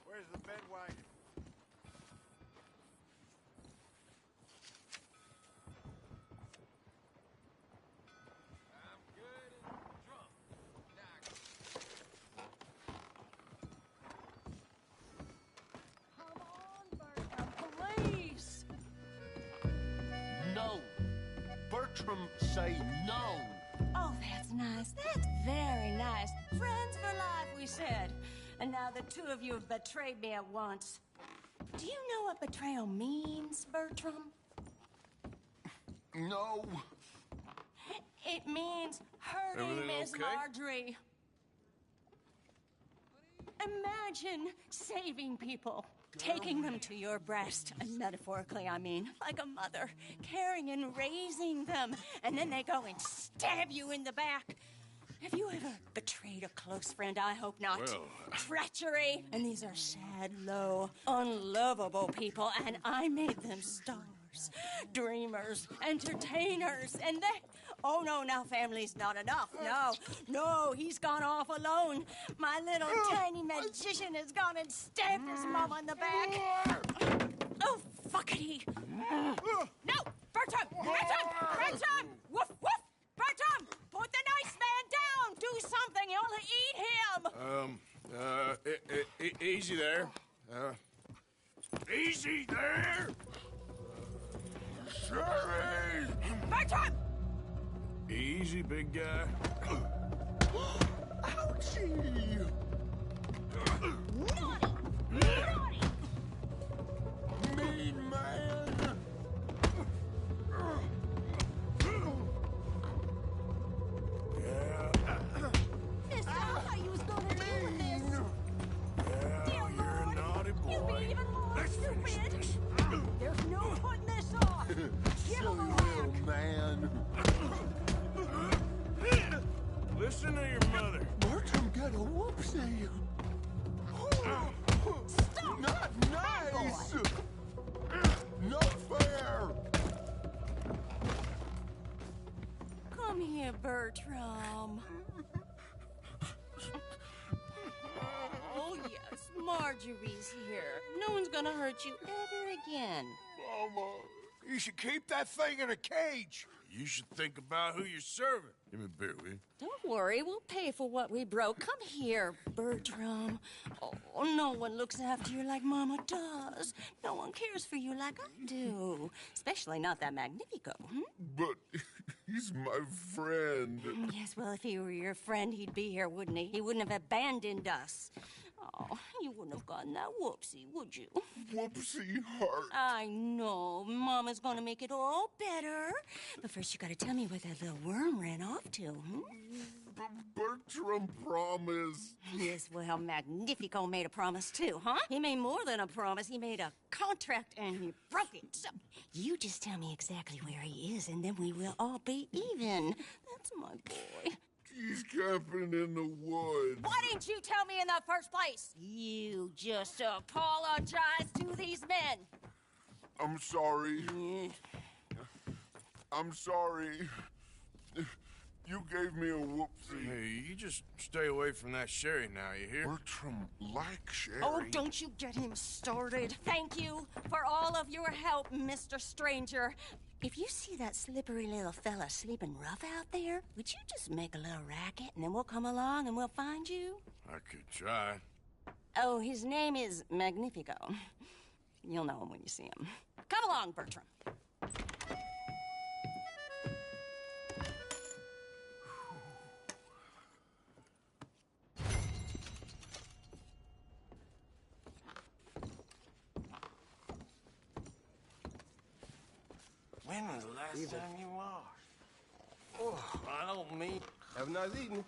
Where's the bed wagon? Police! No. Bertram, say no. Oh, that's nice. That's very nice. Friends for life, we said. And now the two of you have betrayed me at once. Do you know what betrayal means, Bertram? No. It means hurting Everything Miss okay? Marjorie. Imagine saving people, taking them to your breast, and metaphorically, I mean, like a mother, caring and raising them, and then they go and stab you in the back. Have you ever betrayed a close friend? I hope not. Well, Treachery. And these are sad, low, unlovable people, and I made them stars, dreamers, entertainers, and they... Oh, no, now family's not enough. No, he's gone off alone. My little tiny magician has gone and stabbed his mama in the back. Oh, fuckity. No, Bertram! Woof, woof! Bertram, put the nice man down! Do something, you'll eat him! Easy there. Easy there! Sherry! Bertram! Easy, big guy. Ouchie! Naughty! Mean man! This how you was gonna do with this? Dear You're a naughty boy. You'd be even more stupid! There's no putting this off! Give him a Silly whack! little man. Listen to your mother. Bertram got a whoopsie. Stop! Not nice! Not fair! Come here, Bertram. Oh, yes, Marjorie's here. No one's gonna hurt you ever again. Mama, you should keep that thing in a cage. You should think about who you're serving. Give me a beer, will you? Don't worry, we'll pay for what we broke. Come here, Bertram. Oh, no one looks after you like Mama does. No one cares for you like I do. Especially not that Magnifico. But he's my friend. Yes, well, if he were your friend, he'd be here, wouldn't he? He wouldn't have abandoned us. Oh, you wouldn't have gotten that whoopsie, would you? Whoopsie heart. I know. Mama's gonna make it all better. But first, you gotta tell me where that little worm ran off to, Bertram promised. Yes, well, Magnifico made a promise, too, huh? He made more than a promise. He made a contract, and he broke it. So, you just tell me exactly where he is, and then we will all be even. That's my boy. He's camping in the woods. Why didn't you tell me in the first place? You just apologize to these men. I'm sorry. I'm sorry. You gave me a whoopsie. Hey, you just stay away from that sherry now, you hear? Bertram likes sherry. Oh, don't you get him started. Thank you for all of your help, Mr. Stranger. If you see that slippery little fella sleeping rough out there, would you just make a little racket and then we'll come along and we'll find you? I could try. Oh, his name is Magnifico. You'll know him when you see him. Come along, Bertram. When was the last time you washed? Oh, I don't mean... Have a nice evening.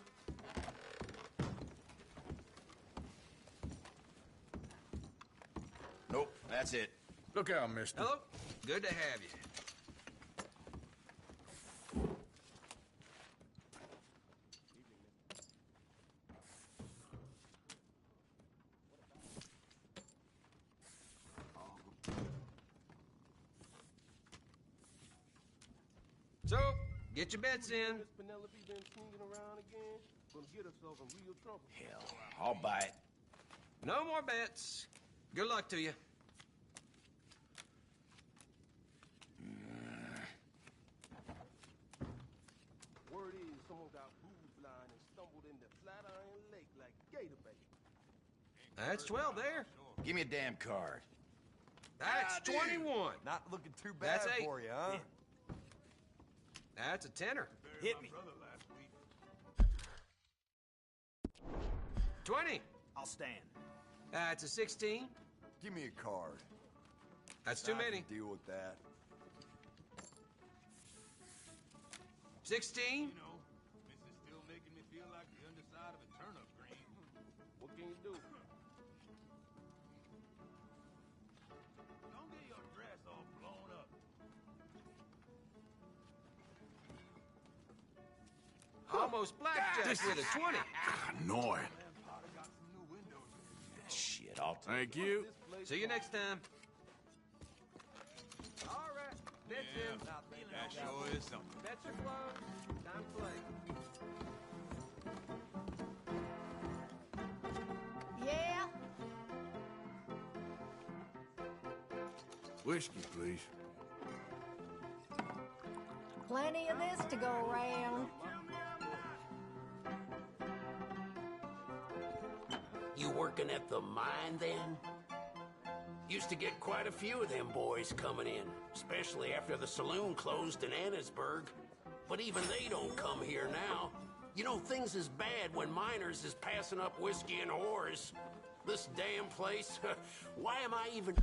Nope, that's it. Look out, mister. Hello. Good to have you. So, get your bets in. Miss Penelope been sneaking around again? Gonna get herself in real trouble. Hell, I'll buy it. No more bets. Good luck to you. Word is someone got booze blind and stumbled into Flatiron Lake like gator bait. That's 12 there. Give me a damn card. That's 21. Not looking too That's bad 8. for you, huh? That's a tenner. Hit me. 20. I'll stand. That's a 16. Give me a card. That's too I many. can deal with that. 16. You know, this is still making me feel like the underside of a turnip green. What can you do? Don't get your dress all blown up. Almost blackjack with a 20. Annoying. Shit, I'll Thank you. See you next time. All right. Bets in. That sure is something. Bets are closed. Time to play. Yeah? Whiskey, please. Plenty of this to go around. You working at the mine, then? Used to get quite a few of them boys coming in, especially after the saloon closed in Annesburg. But even they don't come here now. You know, things is bad when miners is passing up whiskey and whores. This damn place, why am I even...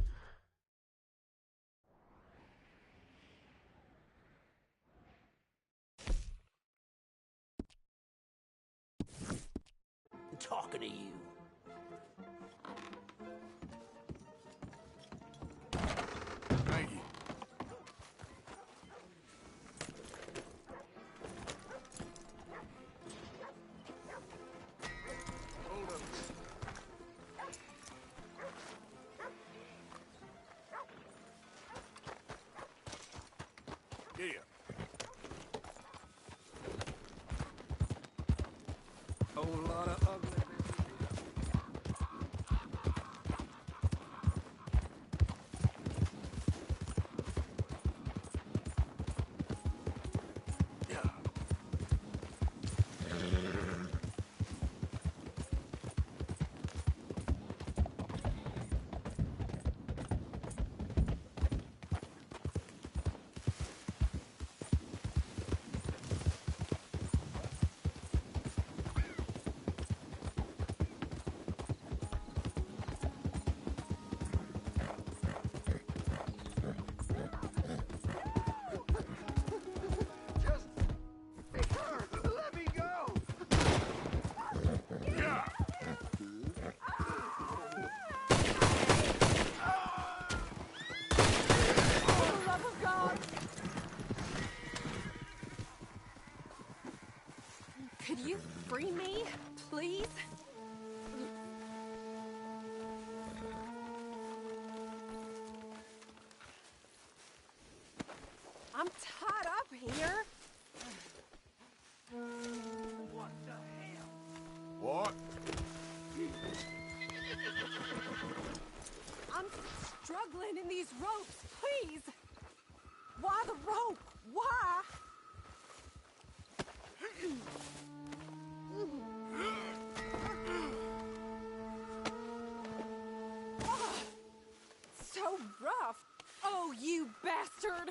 talking to you? Thank you. Hold up. Here. Whole lot of ugly. Let me go! Yeah. For the love of God! Could you free me, please? I'm tied up here. What the hell? What? I'm struggling in these ropes, please. Why the rope? Why? Ah, so rough. Oh, you bastard.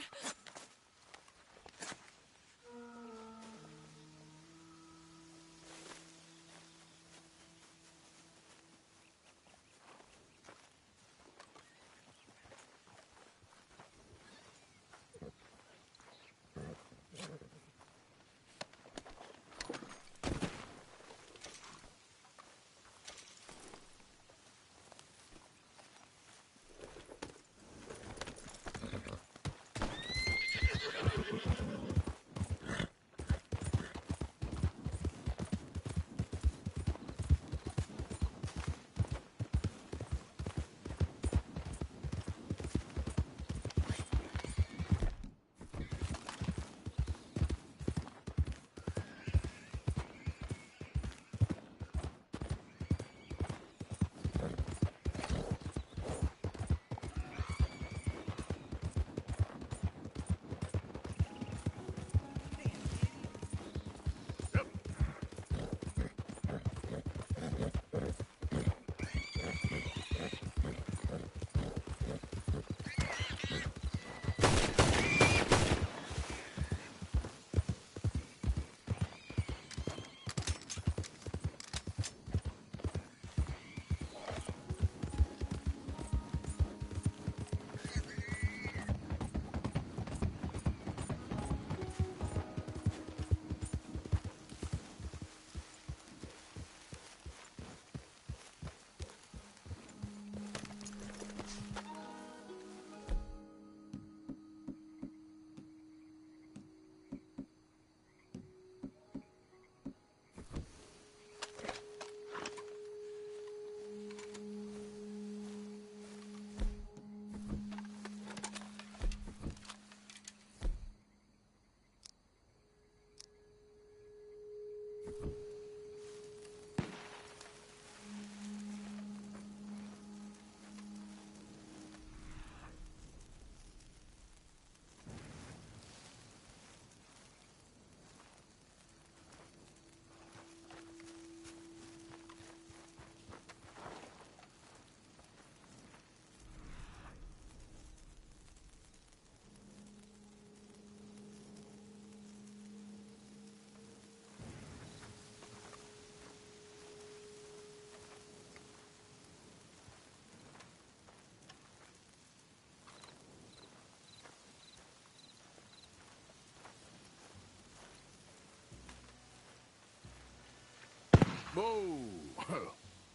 Whoa!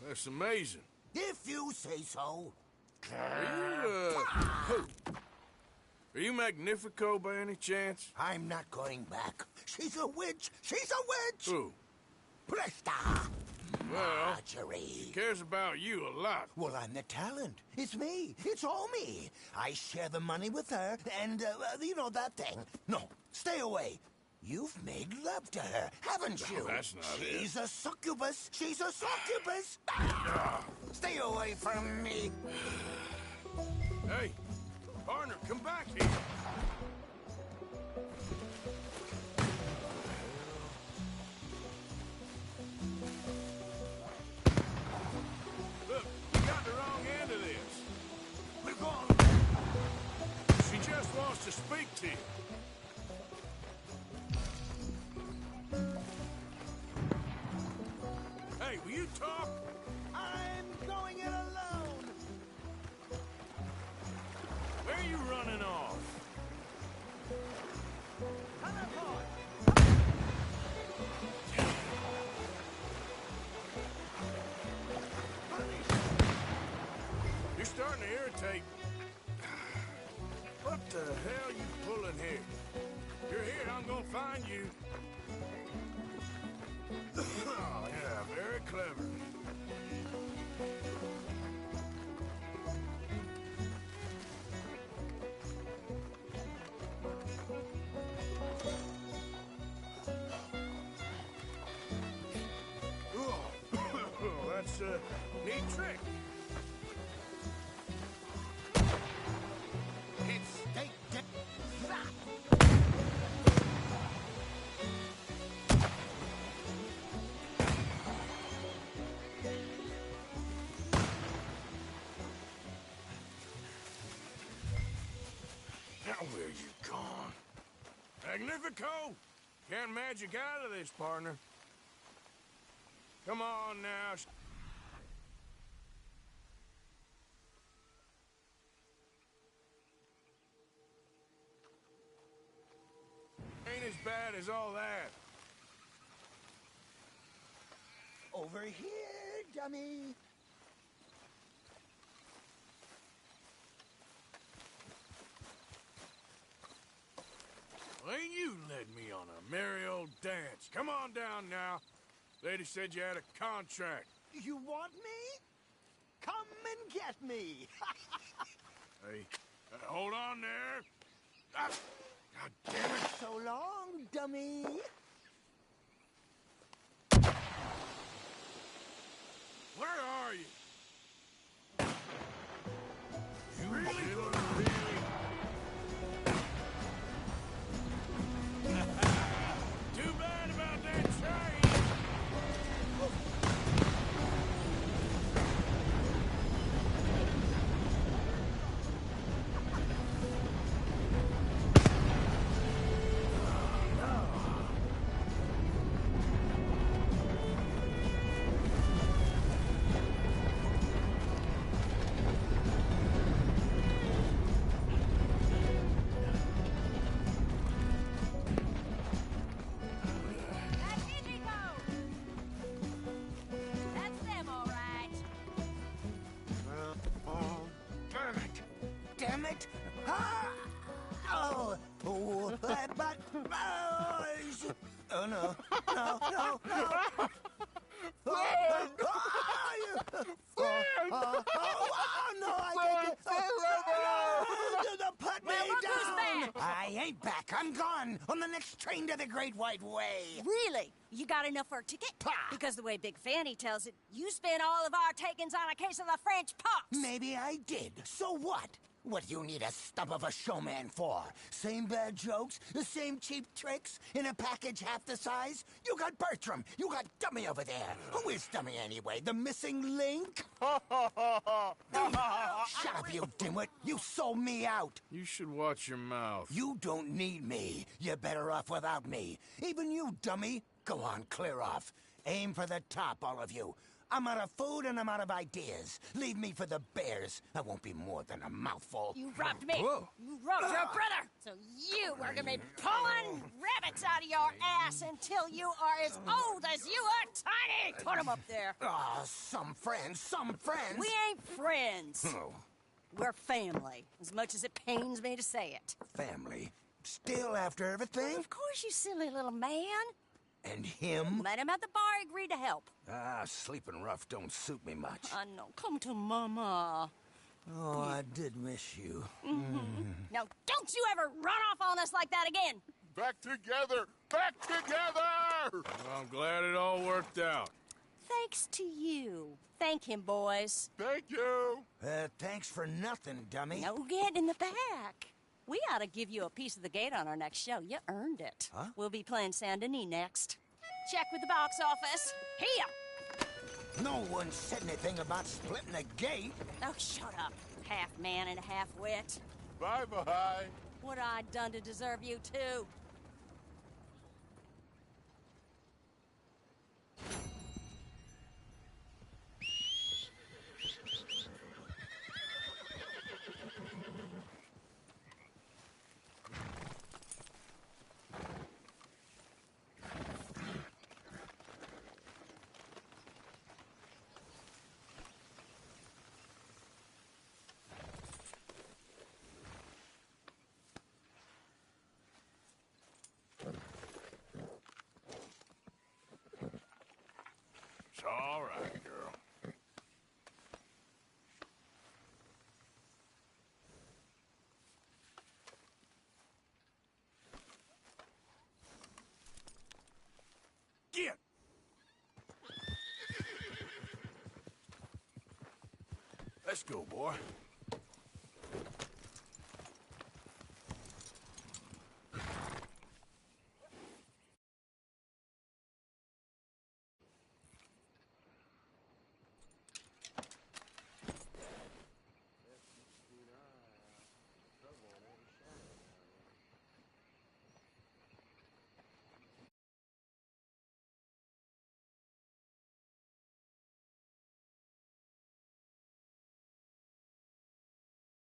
That's amazing. If you say so. Are you Magnifico by any chance? I'm not going back. She's a witch! She's a witch! Who? Presta! Well, Marjorie. she cares about you a lot. Well, I'm the talent. It's me. It's all me. I share the money with her, and, you know that thing. No, stay away. You've made love to her, haven't you? No, that's not it. She's a succubus. She's a succubus. Stay away from me. Hey, partner, come back here. Look, you got the wrong end of this. We're going. She just wants to speak to you. Hey, will you talk? I'm going it alone. Where are you running off? You're starting to irritate. What the hell you pulling here? You're here, I'm gonna find you. Oh, yeah, very clever. That's a neat trick. It's that. Now where you gone? Magnifico! Can't magic out of this, partner. Come on now. Ain't as bad as all that. Over here, dummy. Well, ain't you led me on a merry old dance. Come on down now. Lady said you had a contract. You want me? Come and get me. Hey, hold on there. Ah, God damn it. So long, dummy. Where are you? You little really? Too bad about that train. Damn it! Ah! Oh, but oh no, no! Put me down! I ain't back. I'm gone on the next train to the Great White Way. Really? You got enough for a ticket? Because the way Big Fanny tells it, you spent all of our takings on a case of the French pox. Maybe I did. So what? What do you need a stump of a showman for? Same bad jokes? The same cheap tricks? In a package half the size? You got Bertram. You got Dummy over there. Who is Dummy anyway? The missing link? Shut up, you dimwit. You sold me out. You should watch your mouth. You don't need me. You're better off without me. Even you, Dummy. Go on, clear off. Aim for the top, all of you. I'm out of food and I'm out of ideas. Leave me for the bears. I won't be more than a mouthful. You robbed me. Whoa. You robbed your brother. So you are gonna be pulling rabbits out of your ass until you are as old as you are tiny. Put 'em up there. Ah, some friends. We ain't friends. Oh, We're family, as much as it pains me to say it. family. Still after everything? Of course, you silly little man. And him? Met him at the bar, agreed to help. Ah, sleeping rough don't suit me much. I know. Come to Mama. Oh, I did miss you. Now, don't you ever run off on us like that again. Back together! Back together! I'm glad it all worked out. Thanks to you. Thank him, boys. Thank you! Thanks for nothing, dummy. No get in the back. We ought to give you a piece of the gate on our next show. You earned it. Huh? We'll be playing Saint Denis next. Check with the box office. Here! No one said anything about splitting the gate. Oh, shut up. Half man and half wit. Bye-bye. What I done to deserve you, too? It's all right, girl. Get! Let's go, boy.